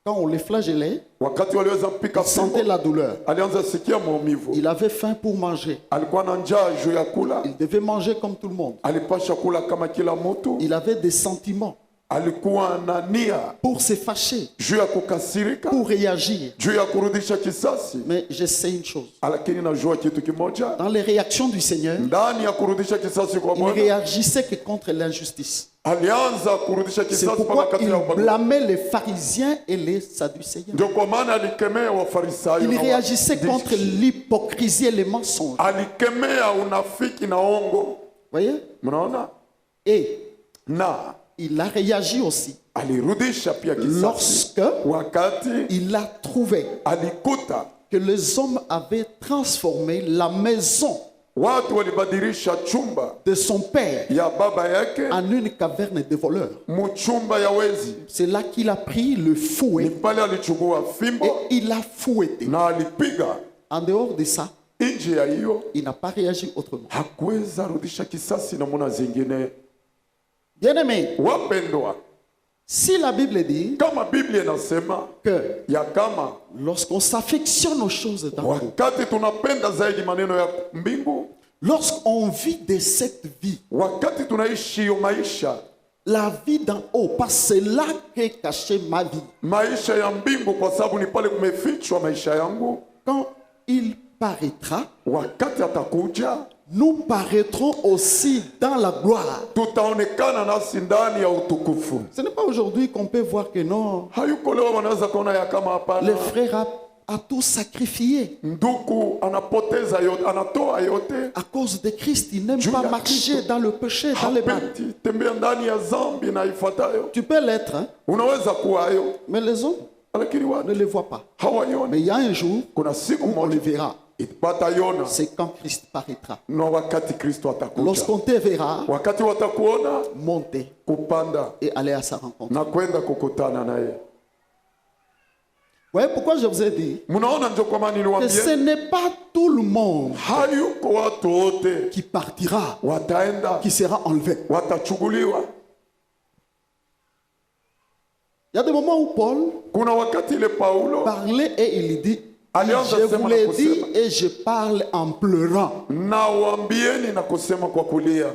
Speaker 2: Quand on le flagellait,
Speaker 1: Wakati waliweza mpika
Speaker 2: il sentait
Speaker 1: fimbo,
Speaker 2: la douleur.
Speaker 1: alianza sikia maumivu.
Speaker 2: Il avait faim pour manger.
Speaker 1: Alikuwa na njaa juu ya kula,
Speaker 2: Il devait manger comme tout le monde.
Speaker 1: alipasha kula kama kila mtu.
Speaker 2: Il avait des sentiments
Speaker 1: Alikuwa na nia
Speaker 2: pour se fâcher,
Speaker 1: juu ya kukasirika,
Speaker 2: pour réagir.
Speaker 1: juu ya kurudisha kisasi.
Speaker 2: Mais je sais une chose.
Speaker 1: Lakini najua kitu kimoja,
Speaker 2: Dans les réactions du Seigneur,
Speaker 1: ndani ya kurudisha kisasi kwa
Speaker 2: il
Speaker 1: Bwana,
Speaker 2: réagissait que contre l'injustice.
Speaker 1: alianza kurudisha
Speaker 2: C'est
Speaker 1: kisasi mpaka
Speaker 2: pourquoi
Speaker 1: kati
Speaker 2: il
Speaker 1: ya ubaguzi.
Speaker 2: blâmait les pharisiens et les sadducéens.
Speaker 1: Ndio kwa maana alikemea Wafarisayo
Speaker 2: Il
Speaker 1: na
Speaker 2: réagissait
Speaker 1: Wasaddusi.
Speaker 2: contre l'hypocrisie et les mensonges.
Speaker 1: Alikemea unafiki na ongo.
Speaker 2: Voyez?
Speaker 1: Mnaona?
Speaker 2: Et
Speaker 1: Na
Speaker 2: il a réagi aussi
Speaker 1: alirudisha pia kisasi
Speaker 2: lorsque
Speaker 1: wakati
Speaker 2: il a trouvé
Speaker 1: alikuta
Speaker 2: que les hommes avaient transformé la maison
Speaker 1: watu walibadilisha chumba
Speaker 2: de son père
Speaker 1: ya baba yake
Speaker 2: en une caverne de voleurs.
Speaker 1: muchumba ya wezi.
Speaker 2: C'est là qu'il a pris le
Speaker 1: Ni
Speaker 2: fouet
Speaker 1: pale alichukua fimbo
Speaker 2: et il a fouetté.
Speaker 1: na alipiga.
Speaker 2: En dehors de ça,
Speaker 1: Nje ya hiyo
Speaker 2: il n'a pas réagi autrement.
Speaker 1: hakuweza rudisha kisasi namna zingine.
Speaker 2: Bien-aimé,
Speaker 1: Wapendwa,
Speaker 2: si la Bible dit
Speaker 1: kama Biblia inasema
Speaker 2: que
Speaker 1: ya kama
Speaker 2: lorsqu'on s'affectionne aux choses d'en haut,
Speaker 1: wakati tunapenda zaidi maneno ya mbingu,
Speaker 2: lorsqu'on vit de cette vie,
Speaker 1: wakati tunaishi hiyo maisha,
Speaker 2: la vie d'en haut, parce que c'est là qu'est cachée ma vie.
Speaker 1: maisha ya mbingu, kwa sababu ni pale kumefichwa maisha yangu.
Speaker 2: Quand il paraîtra,
Speaker 1: Wakati atakuja,
Speaker 2: nous paraîtrons aussi dans la gloire.
Speaker 1: tutaonekana nasi ndani ya utukufu.
Speaker 2: Ce n'est pas aujourd'hui qu'on peut voir que non,
Speaker 1: Hayuko leo wanaweza kuona ya kama
Speaker 2: le
Speaker 1: hapana,
Speaker 2: frère a tout sacrifié.
Speaker 1: ndugu anapoteza yote, anatoa yote.
Speaker 2: À cause de Christ, il n'aime
Speaker 1: Dieu
Speaker 2: pas
Speaker 1: a
Speaker 2: marcher
Speaker 1: Christ.
Speaker 2: dans le péché, dans les mal.
Speaker 1: Hapendi tembea ndani ya zambi na ifuatayo.
Speaker 2: Tu peux l'être, hein,
Speaker 1: Unaweza kuwa hayo,
Speaker 2: mais les hommes
Speaker 1: lakini
Speaker 2: ne
Speaker 1: watu
Speaker 2: le voient pas. Mais
Speaker 1: hawaioni.
Speaker 2: il y a un jour
Speaker 1: Kuna siku
Speaker 2: où on le
Speaker 1: moja
Speaker 2: verra.
Speaker 1: wataiona,
Speaker 2: C'est quand Christ paraîtra.
Speaker 1: na wakati Kristo atakuja,
Speaker 2: Lorsqu'on te verra
Speaker 1: wakati watakuona
Speaker 2: monter
Speaker 1: kupanda
Speaker 2: et aller à sa rencontre.
Speaker 1: na kwenda kukutana naye.
Speaker 2: Vous voyez pourquoi je vous ai dit
Speaker 1: Mnaona, ndio kwa maana
Speaker 2: que ce
Speaker 1: niliwaambia
Speaker 2: n'est pas tout le monde
Speaker 1: hayuko watu wote
Speaker 2: qui partira,
Speaker 1: wataenda,
Speaker 2: qui sera enlevé.
Speaker 1: watachukuliwa.
Speaker 2: Il y a des moments où Paul
Speaker 1: Kuna wakati ile Paulo
Speaker 2: parlait et il dit,
Speaker 1: alianza
Speaker 2: je
Speaker 1: sema
Speaker 2: vous
Speaker 1: na
Speaker 2: l'ai dit
Speaker 1: kusema,
Speaker 2: et je parle en pleurant.
Speaker 1: na waambieni na kusema kwa kulia.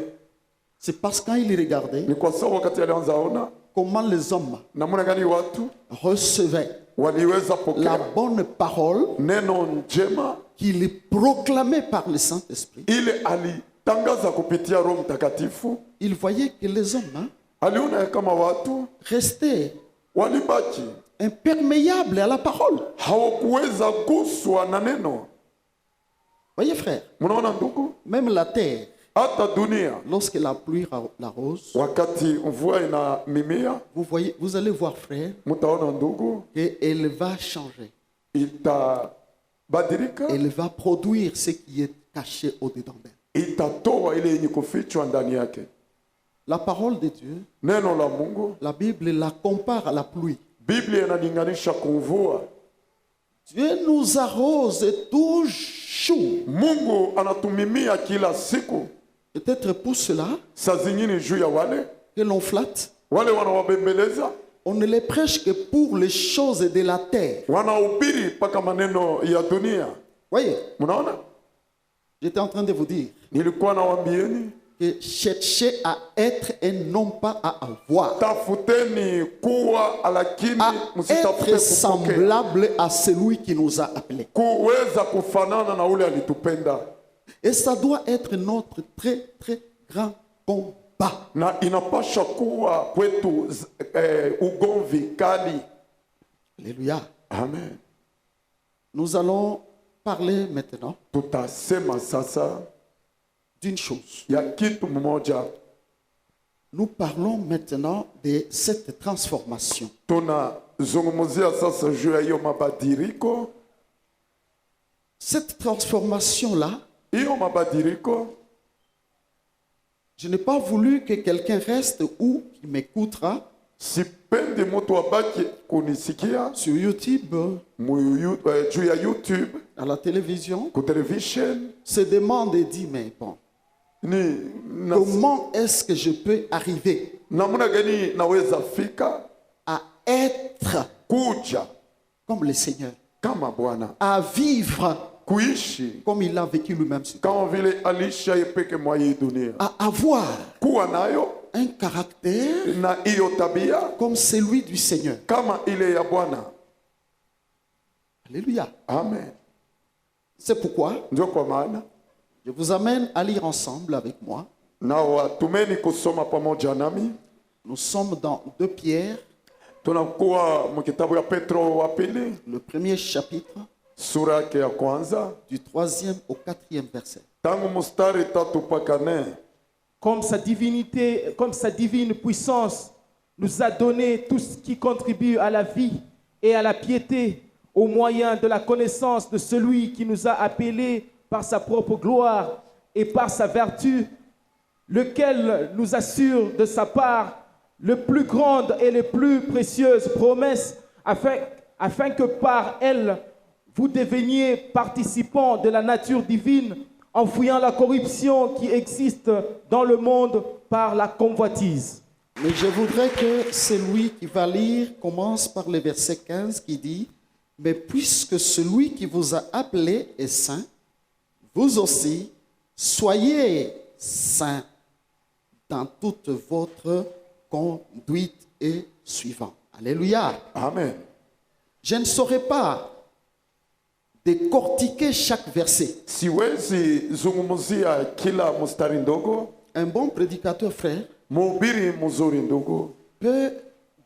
Speaker 2: C'est parce que quand il regardait
Speaker 1: Ni kwa sababu wakati alianza ona
Speaker 2: comment les hommes
Speaker 1: namna gani watu
Speaker 2: recevaient
Speaker 1: waliweza
Speaker 2: la
Speaker 1: pokea
Speaker 2: bonne parole
Speaker 1: neno njema
Speaker 2: qu'il proclamait par le Saint-Esprit,
Speaker 1: ile alitangaza kupitia Roho Mtakatifu.
Speaker 2: il voyait que les hommes
Speaker 1: Aliona ya kama watu
Speaker 2: restaient
Speaker 1: walibaki
Speaker 2: imperméables à la parole.
Speaker 1: hawakuweza guswa na neno.
Speaker 2: Voyez frère,
Speaker 1: Mnaona ndugu,
Speaker 2: même la terre,
Speaker 1: hata dunia
Speaker 2: lorsque la pluie l'arrose,
Speaker 1: wakati mvua ina mimia,
Speaker 2: vous allez voir frère,
Speaker 1: mtaona ndugu,
Speaker 2: qu'elle va changer.
Speaker 1: itabadilika,
Speaker 2: Elle va produire ce qui est caché au-dedans d'elle.
Speaker 1: itatoa ile yenye kufichwa ndani yake.
Speaker 2: La parole de Dieu,
Speaker 1: Neno la Mungu,
Speaker 2: la Bible la compare à la pluie.
Speaker 1: Biblia inalinganisha kumvua.
Speaker 2: Dieu nous arrose toujours.
Speaker 1: Mungu anatumimia kila siku.
Speaker 2: Peut-être pour cela
Speaker 1: Saa zingine juu ya wale
Speaker 2: que l'on flatte.
Speaker 1: wale wanawabembeleza,
Speaker 2: On ne les prêche que pour les choses de la terre.
Speaker 1: wanahubiri mpaka maneno ya dunia.
Speaker 2: Voyez,
Speaker 1: Mnaona,
Speaker 2: j'étais en train de vous dire
Speaker 1: nilikuwa nawaambieni
Speaker 2: que cherchez à être et non pas à avoir.
Speaker 1: tafuteni kuwa, lakini
Speaker 2: À
Speaker 1: msitafute
Speaker 2: être
Speaker 1: kupokea,
Speaker 2: semblable à celui qui nous a appelés.
Speaker 1: kuweza kufanana na ule alitupenda.
Speaker 2: Et ça doit être notre très très grand combat.
Speaker 1: Na inapasha kuwa kwetu ugomvi kali.
Speaker 2: Alléluia.
Speaker 1: Amen.
Speaker 2: Nous allons parler maintenant
Speaker 1: Tutasema sasa
Speaker 2: d'une chose.
Speaker 1: ya kitu mmoja.
Speaker 2: Nous parlons maintenant de cette transformation.
Speaker 1: Tunazungumzia sasa juu ya hiyo mabadiliko.
Speaker 2: Cette transformation-là,
Speaker 1: Hiyo mabadiliko,
Speaker 2: je n'ai pas voulu que quelqu'un reste ou qui m'écoutera
Speaker 1: sipendi mtu abaki kunisikia
Speaker 2: sur YouTube,
Speaker 1: juu ya YouTube,
Speaker 2: à la télévision,
Speaker 1: ku television.
Speaker 2: se demande et dit, mais bon, comment est-ce que je peux arriver
Speaker 1: Namna gani naweza fika
Speaker 2: à être
Speaker 1: kuja
Speaker 2: comme le Seigneur,
Speaker 1: kama Bwana,
Speaker 2: à vivre
Speaker 1: kuishi
Speaker 2: comme il a vécu lui-même, sur terre,
Speaker 1: kama vile alisha yepeke mwa hii dunia,
Speaker 2: à avoir
Speaker 1: kuwa nayo
Speaker 2: un caractère
Speaker 1: na hiyo tabia
Speaker 2: comme celui du Seigneur.
Speaker 1: kama ile ya Bwana.
Speaker 2: Alléluia.
Speaker 1: Amen.
Speaker 2: C'est pourquoi
Speaker 1: Ndio kwa maana
Speaker 2: je vous amène à lire ensemble avec moi.
Speaker 1: na watumeni kusoma pamoja nami.
Speaker 2: Nous sommes dans 2 Pierre,
Speaker 1: Tunakuwa mkitabu ya Petro wa pili,
Speaker 2: le premier chapitre,
Speaker 1: sura yake ya kwanza,
Speaker 2: du 3e au 4e verset.
Speaker 1: tangu mstari 3 mpaka 4.
Speaker 3: Comme sa divinité, comme sa divine puissance nous a donné tout ce qui contribue à la vie et à la piété, au moyen de la connaissance de celui qui nous a appelés par sa propre gloire et par sa vertu, lequel nous assure de sa part les plus grandes et les plus précieuses promesses, afin que par elles, vous deveniez participants de la nature divine, en fuyant la corruption qui existe dans le monde par la convoitise.
Speaker 2: Mais je voudrais que celui qui va lire commence par le verset 15 qui dit « Mais puisque celui qui vous a appelé est saint, vous aussi, soyez saints dans toute votre conduite et suivant. » Alléluia.
Speaker 1: Amen.
Speaker 2: Je ne saurais pas décortiquer chaque verset.
Speaker 1: Siwezi zungumzia kila mstari ndogo.
Speaker 2: Un bon prédicateur, frère,
Speaker 1: Mhubiri mzuri ndugu
Speaker 2: peut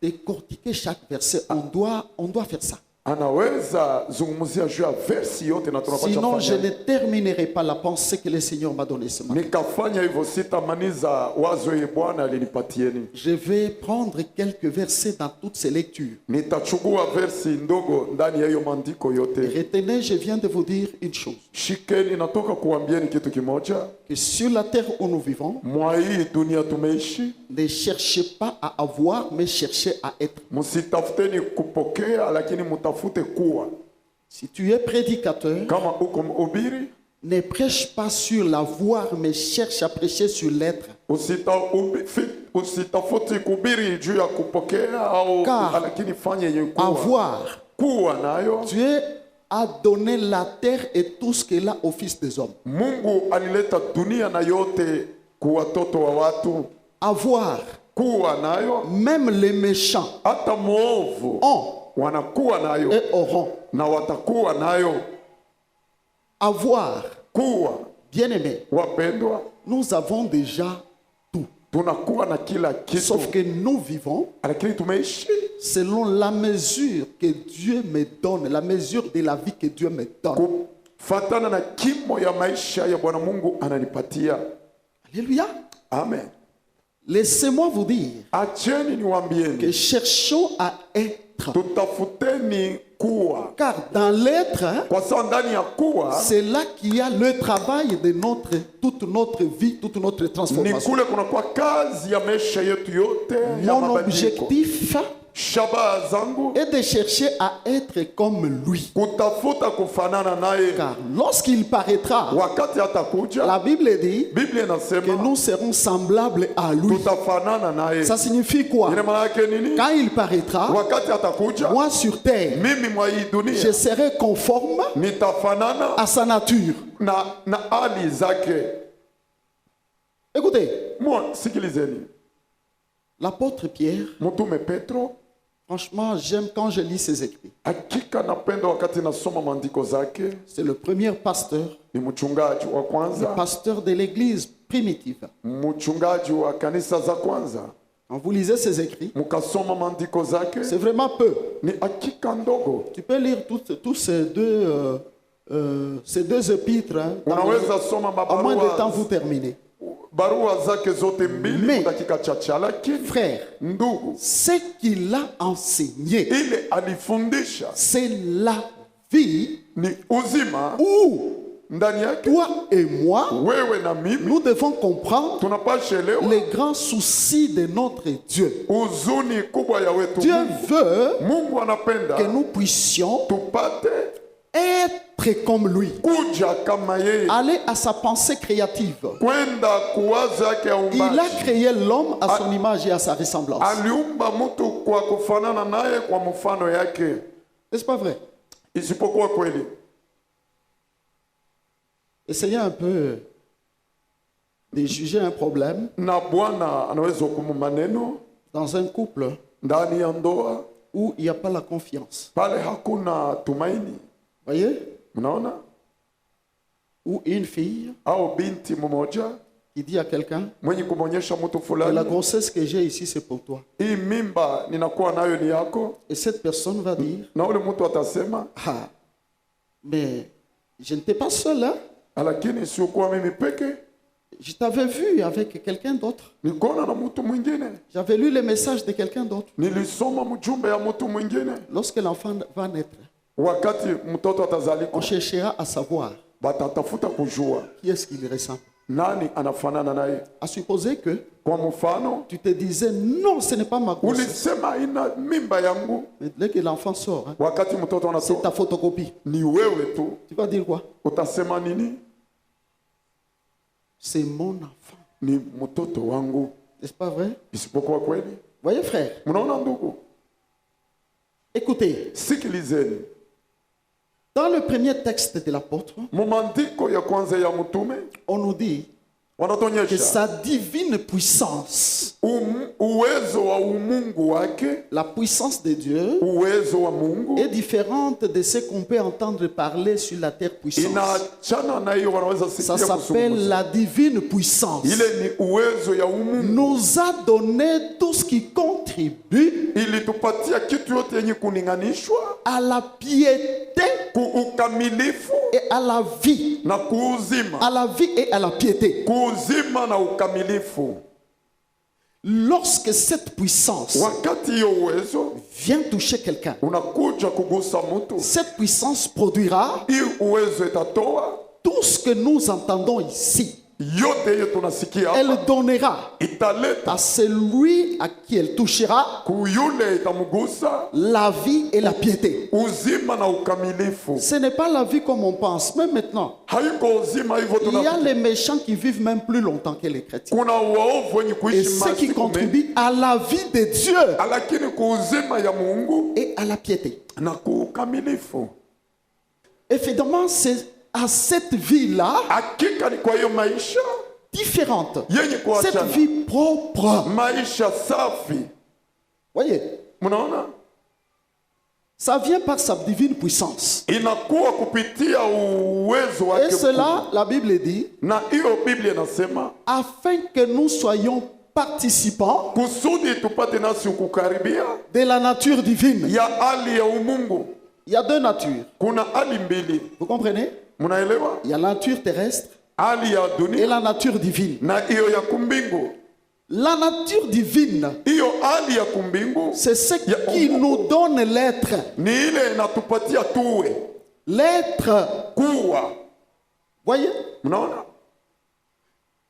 Speaker 2: décortiquer chaque verset. On doit faire ça.
Speaker 1: anaweza zungumzia juu ya versi yote na tunapaswa
Speaker 2: Sinon, je
Speaker 1: fanya.
Speaker 2: ne terminerai pas la pensée que le Seigneur m'a donnée ce matin.
Speaker 1: Nikafanya hivyo sitamaliza wazo ye Bwana alinipatieni.
Speaker 2: Je vais prendre quelques versets dans toutes ces lectures.
Speaker 1: Nitachukua versi ndogo ndani ya hiyo maandiko yote.
Speaker 2: Retenez, je viens de vous dire une chose.
Speaker 1: Shikeni, natoka kuambieni kitu kimoja.
Speaker 2: Que sur la terre où nous vivons,
Speaker 1: Mwa hii dunia tumeishi,
Speaker 2: ne cherchez pas à avoir, mais cherchez à être.
Speaker 1: msitafuteni kupokea, lakini mtafute kuwa.
Speaker 2: Si tu es prédicateur,
Speaker 1: Kama uko mhubiri,
Speaker 2: ne prêche pas sur l'avoir, mais cherche à prêcher sur l'être.
Speaker 1: usitafuti kuhubiri juu ya kupokea au,
Speaker 2: Car
Speaker 1: lakini fanye yenye kuwa.
Speaker 2: Avoir,
Speaker 1: Kuwa nayo.
Speaker 2: Dieu a donné la terre et tout ce qu'elle a au Fils des hommes.
Speaker 1: Mungu alileta dunia na yote kwa watoto wa watu.
Speaker 2: Avoir,
Speaker 1: Kuwa nayo.
Speaker 2: même les méchants
Speaker 1: Hata mwovu
Speaker 2: ont
Speaker 1: wanakuwa nayo
Speaker 2: et auront.
Speaker 1: na watakuwa nayo.
Speaker 2: Avoir,
Speaker 1: Kuwa,
Speaker 2: bien-aimés,
Speaker 1: wapendwa,
Speaker 2: nous avons déjà tout.
Speaker 1: tunakuwa na kila kitu,
Speaker 2: Sauf que nous vivons
Speaker 1: lakini tumeishi
Speaker 2: selon la mesure que Dieu me donne, la mesure de la vie que Dieu me donne.
Speaker 1: kufatana na kimo ya maisha ya Bwana Mungu ananipatia.
Speaker 2: Alléluia.
Speaker 1: Amen.
Speaker 2: Laissez-moi vous dire
Speaker 1: Acheni
Speaker 2: que
Speaker 1: niwaambieni,
Speaker 2: cherchons à être.
Speaker 1: tutafuteni kuwa,
Speaker 2: Car dans l'être, hein,
Speaker 1: kwa sababu ndani ya kuwa
Speaker 2: c'est là qu'il y a le travail de toute notre vie, toute notre
Speaker 1: ni
Speaker 2: transformation.
Speaker 1: kule kunakuwa kazi ya maisha yetu yote ya
Speaker 2: Mon
Speaker 1: mabadiliko.
Speaker 2: objectif
Speaker 1: Shabaha zangu
Speaker 2: est de chercher à être comme lui.
Speaker 1: kutafuta kufanana naye,
Speaker 2: Car lorsqu'il paraîtra,
Speaker 1: wakati atakuja.
Speaker 2: la Bible dit
Speaker 1: Biblia
Speaker 2: que
Speaker 1: inasema
Speaker 2: nous serons semblables à lui.
Speaker 1: tutafanana naye.
Speaker 2: Ça signifie quoi?
Speaker 1: Ina maana yake nini?
Speaker 2: Quand il paraîtra,
Speaker 1: Wakati atakuja,
Speaker 2: moi sur terre,
Speaker 1: mimi mwa hii
Speaker 2: je
Speaker 1: dunia
Speaker 2: serai conforme
Speaker 1: nitafanana
Speaker 2: à sa nature.
Speaker 1: na hali zake.
Speaker 2: Écoutez,
Speaker 1: Mwa sikilizeni,
Speaker 2: l'apôtre Pierre,
Speaker 1: mtume Petro,
Speaker 2: franchement, j'aime quand je lis ses écrits.
Speaker 1: hakika napenda wakati nasoma maandiko zake.
Speaker 2: C'est le premier pasteur,
Speaker 1: Ni mchungaji wa
Speaker 2: le
Speaker 1: kwanza,
Speaker 2: pasteur de l'église primitive.
Speaker 1: mchungaji wa kanisa za kwanza.
Speaker 2: Quand vous lisez ses écrits,
Speaker 1: Mukasoma maandiko zake,
Speaker 2: c'est vraiment peu.
Speaker 1: ni hakika ndogo.
Speaker 2: Tu peux lire tous ces deux épîtres. Hein,
Speaker 1: Unaweza soma
Speaker 2: en moins de temps,
Speaker 1: mabarua,
Speaker 2: vous terminez.
Speaker 1: barua zake zote mbili
Speaker 2: Mais,
Speaker 1: kwa dakika chache, lakini
Speaker 2: frère,
Speaker 1: ndugu,
Speaker 2: ce qu'il a enseigné,
Speaker 1: ile alifundisha
Speaker 2: c'est la vie
Speaker 1: ni uzima
Speaker 2: où
Speaker 1: ndani yake.
Speaker 2: toi et moi,
Speaker 1: Wewe na mimi
Speaker 2: nous devons comprendre
Speaker 1: tunapasha elewa
Speaker 2: les grands soucis de notre Dieu.
Speaker 1: uzuni kubwa ya wetu
Speaker 2: Dieu
Speaker 1: Mungu.
Speaker 2: veut
Speaker 1: Mungu anapenda
Speaker 2: que nous puissions
Speaker 1: tupate
Speaker 2: être comme lui.
Speaker 1: kuja kama yeye,
Speaker 2: Aller à sa pensée créative.
Speaker 1: kwenda kuwaza yake ya
Speaker 2: Il a
Speaker 1: umbaji.
Speaker 2: créé l'homme à son image et à sa ressemblance.
Speaker 1: Aliumba mtu kwa kufanana naye kwa mfano yake,
Speaker 2: N'est-ce pas vrai?
Speaker 1: isipokuwa kweli.
Speaker 2: Essayez un peu de juger un problème
Speaker 1: Na Bwana anaweza hukumu maneno
Speaker 2: dans un couple
Speaker 1: ndani ya ndoa
Speaker 2: où il n'y a pas la confiance.
Speaker 1: pale hakuna tumaini.
Speaker 2: Voyez?
Speaker 1: Mnaona,
Speaker 2: Ou une fille
Speaker 1: au binti mmoja
Speaker 2: qui dit à quelqu'un
Speaker 1: mwenye kumonyesha mtu
Speaker 2: que
Speaker 1: fulani,
Speaker 2: la grossesse que j'ai ici, c'est pour toi.
Speaker 1: hii mimba ninakuwa nayo ni yako,
Speaker 2: Et cette personne va dire,
Speaker 1: na ule mtu atasema,
Speaker 2: ah, mais je n'étais pas seul, hein?
Speaker 1: lakini siokuwa mimi peke,
Speaker 2: Je t'avais vu avec quelqu'un d'autre.
Speaker 1: nikuona na mtu mwingine,
Speaker 2: J'avais lu les messages de quelqu'un d'autre.
Speaker 1: nilisoma mjumbe ya mtu mwingine.
Speaker 2: Lorsque l'enfant va naître,
Speaker 1: wakati mtoto atazaliko
Speaker 2: on cherchera à savoir
Speaker 1: batatafuta kujua
Speaker 2: qui est-ce qu'il ressemble.
Speaker 1: nani anafanana naye.
Speaker 2: À supposer que
Speaker 1: Kwa mfano
Speaker 2: tu te disais non, ce n'est pas ma grossesse.
Speaker 1: ulisema ina mimba yangu,
Speaker 2: Mais dès que l'enfant sort, hein,
Speaker 1: wakati mtoto
Speaker 2: c'est ta
Speaker 1: anatoka
Speaker 2: photocopie.
Speaker 1: ni wewe tu,
Speaker 2: Tu vas dire quoi?
Speaker 1: utasema nini?
Speaker 2: C'est mon enfant.
Speaker 1: Ni mtoto wangu.
Speaker 2: N'est-ce pas vrai?
Speaker 1: Isipokuwa kweli,
Speaker 2: Voyez frère,
Speaker 1: mnaona ndugu,
Speaker 2: écoutez,
Speaker 1: sikilizeni
Speaker 2: dans le premier texte de l'apôtre,
Speaker 1: mumandiko ya kwanza ya mtume
Speaker 2: on nous dit que
Speaker 1: wanatonyesha
Speaker 2: sa divine puissance,
Speaker 1: uwezo wa umungu wake,
Speaker 2: la puissance de Dieu,
Speaker 1: uwezo wa Mungu
Speaker 2: est différente de ce qu'on peut entendre parler sur la terre puissance.
Speaker 1: inaachana na hiyo wanaweza
Speaker 2: Ça
Speaker 1: sikia
Speaker 2: s'appelle
Speaker 1: kusungumza.
Speaker 2: la divine puissance.
Speaker 1: Ile ni uwezo ya umungu,
Speaker 2: Nous a donné tout ce qui contribue
Speaker 1: ilitupatia kitu yote yenye kuninganishwa
Speaker 2: à la piété
Speaker 1: kuukamilifu
Speaker 2: et à la vie.
Speaker 1: na kuuzima,
Speaker 2: À la vie et à la piété.
Speaker 1: kuuzima na ukamilifu.
Speaker 2: Lorsque cette puissance
Speaker 1: Wakati hiyo uwezo
Speaker 2: vient toucher quelqu'un,
Speaker 1: unakuja kugusa mtu,
Speaker 2: cette puissance produira
Speaker 1: hii uwezo itatoa
Speaker 2: tout ce que nous entendons ici.
Speaker 1: yote hiyo tunasikia
Speaker 2: Elle
Speaker 1: hapa,
Speaker 2: donnera
Speaker 1: italeta
Speaker 2: à celui à qui elle touchera
Speaker 1: kuyule, itamgusa
Speaker 2: la vie et la piété.
Speaker 1: uzima na ukamilifu.
Speaker 2: Ce n'est pas la vie comme on pense, même maintenant.
Speaker 1: Haiko uzima hivyo
Speaker 2: Il y a
Speaker 1: tuna,
Speaker 2: les méchants qui vivent même plus longtemps que les chrétiens.
Speaker 1: kuna waovu wenye
Speaker 2: Et
Speaker 1: kuishi
Speaker 2: ceux qui
Speaker 1: masiku mengi,
Speaker 2: contribuent à la vie de Dieu
Speaker 1: lakini kuuzima ya Mungu
Speaker 2: et à la piété.
Speaker 1: na kuukamilifu.
Speaker 2: Évidemment, c'est à cette vie-là
Speaker 1: Hakika ni kwa hiyo maisha
Speaker 2: différente,
Speaker 1: yenye
Speaker 2: cette
Speaker 1: kuachana,
Speaker 2: vie propre.
Speaker 1: maisha safi.
Speaker 2: Voyez,
Speaker 1: Mnaona,
Speaker 2: ça vient par sa divine puissance.
Speaker 1: inakuwa kupitia uwezo
Speaker 2: Et
Speaker 1: wake
Speaker 2: cela,
Speaker 1: mkubwa.
Speaker 2: la Bible dit,
Speaker 1: Na hiyo Biblia inasema
Speaker 2: afin que nous soyons participants
Speaker 1: kusudi tupate nasi kukaribia
Speaker 2: de la nature divine.
Speaker 1: ya hali ya umungu.
Speaker 2: Il y a deux natures.
Speaker 1: Kuna hali mbili,
Speaker 2: Vous comprenez?
Speaker 1: mnaelewa?
Speaker 2: Il y a la nature terrestre
Speaker 1: Hali ya
Speaker 2: et
Speaker 1: dunia
Speaker 2: la nature divine.
Speaker 1: na hiyo ya kumbingu.
Speaker 2: La nature divine,
Speaker 1: Hiyo hali ya kumbingu
Speaker 2: c'est ce qui nous donne l'être.
Speaker 1: ni ile inatupatia tuwe
Speaker 2: L'être.
Speaker 1: kuwa.
Speaker 2: Voyez?
Speaker 1: Mnaona,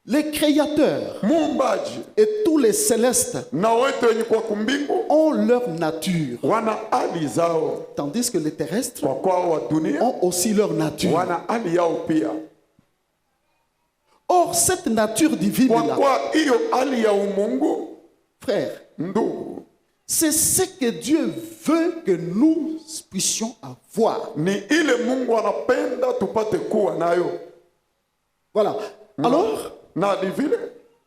Speaker 2: Les créateurs
Speaker 1: muumbaji
Speaker 2: et tous les célestes
Speaker 1: na wote wenye kwa kumbingu
Speaker 2: ont leur nature.
Speaker 1: wana hali zao,
Speaker 2: Tandis que les terrestres
Speaker 1: kwa kwao wa dunia
Speaker 2: ont aussi leur nature.
Speaker 1: wana hali yao pia.
Speaker 2: Or, cette nature
Speaker 1: Kwa
Speaker 2: divine-là,
Speaker 1: kwa hiyo hali ya umungu,
Speaker 2: frère,
Speaker 1: ndugu,
Speaker 2: c'est ce que Dieu veut que nous puissions avoir.
Speaker 1: ni ile Mungu anapenda tupate kuwa nayo.
Speaker 2: Voilà. Alors,
Speaker 1: Na ni vile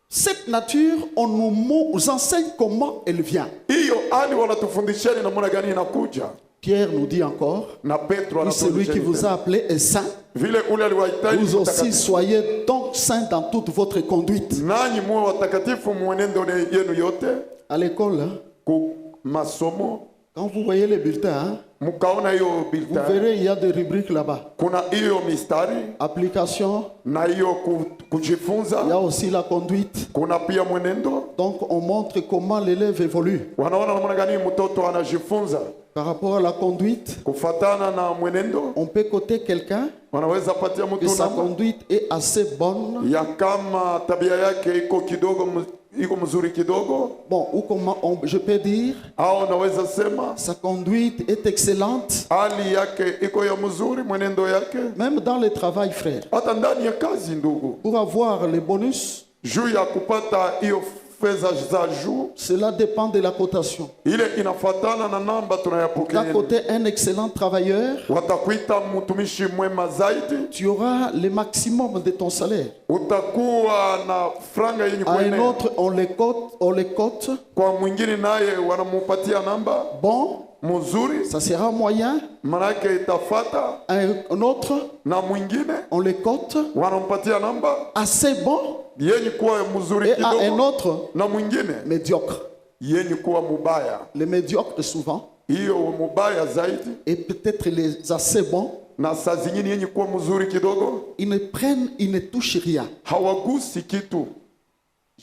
Speaker 2: cette nature, on nous enseigne comment elle vient.
Speaker 1: hiyo hali wanatufundisheni namna gani inakuja.
Speaker 2: Pierre nous dit encore,
Speaker 1: Na Petro
Speaker 2: oui, celui qui vous a appelé est saint.
Speaker 1: vile ule aliwahitaji
Speaker 2: Vous aussi
Speaker 1: mtakatifu.
Speaker 2: soyez donc saints dans toute votre conduite.
Speaker 1: Nanyi muwe watakatifu mwenendo yenu yote,
Speaker 2: À l'école, hein,
Speaker 1: ku masomo.
Speaker 2: quand vous voyez les bulletins, hein,
Speaker 1: Mkaona hiyo
Speaker 2: vous
Speaker 1: bulletin,
Speaker 2: verrez, il y a des rubriques là-bas.
Speaker 1: kuna hiyo mistari
Speaker 2: Application,
Speaker 1: na hiyo
Speaker 2: il y
Speaker 1: kujifunza,
Speaker 2: a aussi la conduite.
Speaker 1: kuna pia mwenendo.
Speaker 2: Donc, on montre comment l'élève évolue.
Speaker 1: Wanaona namna gani mtoto anajifunza
Speaker 2: Par rapport à la conduite,
Speaker 1: kufatana na mwenendo.
Speaker 2: on peut coter quelqu'un
Speaker 1: Wanaweza patia
Speaker 2: que
Speaker 1: mtu
Speaker 2: sa
Speaker 1: namba
Speaker 2: conduite est assez bonne.
Speaker 1: ya kama tabia yake iko kidogo iko mzuri kidogo,
Speaker 2: Bon, ou comment je peux dire,
Speaker 1: au naweza sema
Speaker 2: sa conduite est excellente.
Speaker 1: hali yake iko ya mzuri, mwenendo yake
Speaker 2: Même dans le travail, frère.
Speaker 1: hata ndani ya kazi. Ndugu,
Speaker 2: Pour avoir les bonus,
Speaker 1: juu ya kupata hiyo fedha za juu,
Speaker 2: cela dépend de la cotation.
Speaker 1: ile inafatana na namba
Speaker 2: D'un
Speaker 1: tunayapokea.
Speaker 2: côté, un excellent travailleur,
Speaker 1: Watakuita mtumishi mwema zaidi,
Speaker 2: tu auras le maximum de ton salaire.
Speaker 1: utakuwa na franga yenye
Speaker 2: À un
Speaker 1: kuenea.
Speaker 2: autre, on les cote.
Speaker 1: Kwa mwingine naye wanamupatia namba
Speaker 2: Bon,
Speaker 1: mzuri,
Speaker 2: ça sera moyen.
Speaker 1: manake itafata,
Speaker 2: Un autre,
Speaker 1: na mwingine
Speaker 2: on les cote.
Speaker 1: wanampatia namba
Speaker 2: Assez bon.
Speaker 1: yenye kuwa mzuri
Speaker 2: Et à un
Speaker 1: kidogo,
Speaker 2: autre,
Speaker 1: na mwingine
Speaker 2: médiocre.
Speaker 1: yenye kuwa mubaya.
Speaker 2: Les médiocres, souvent,
Speaker 1: Hiyo mubaya zaidi,
Speaker 2: et peut-être les assez bons,
Speaker 1: na saa zingine yenye kuwa mzuri kidogo,
Speaker 2: ils ne touchent rien.
Speaker 1: hawagusi kitu.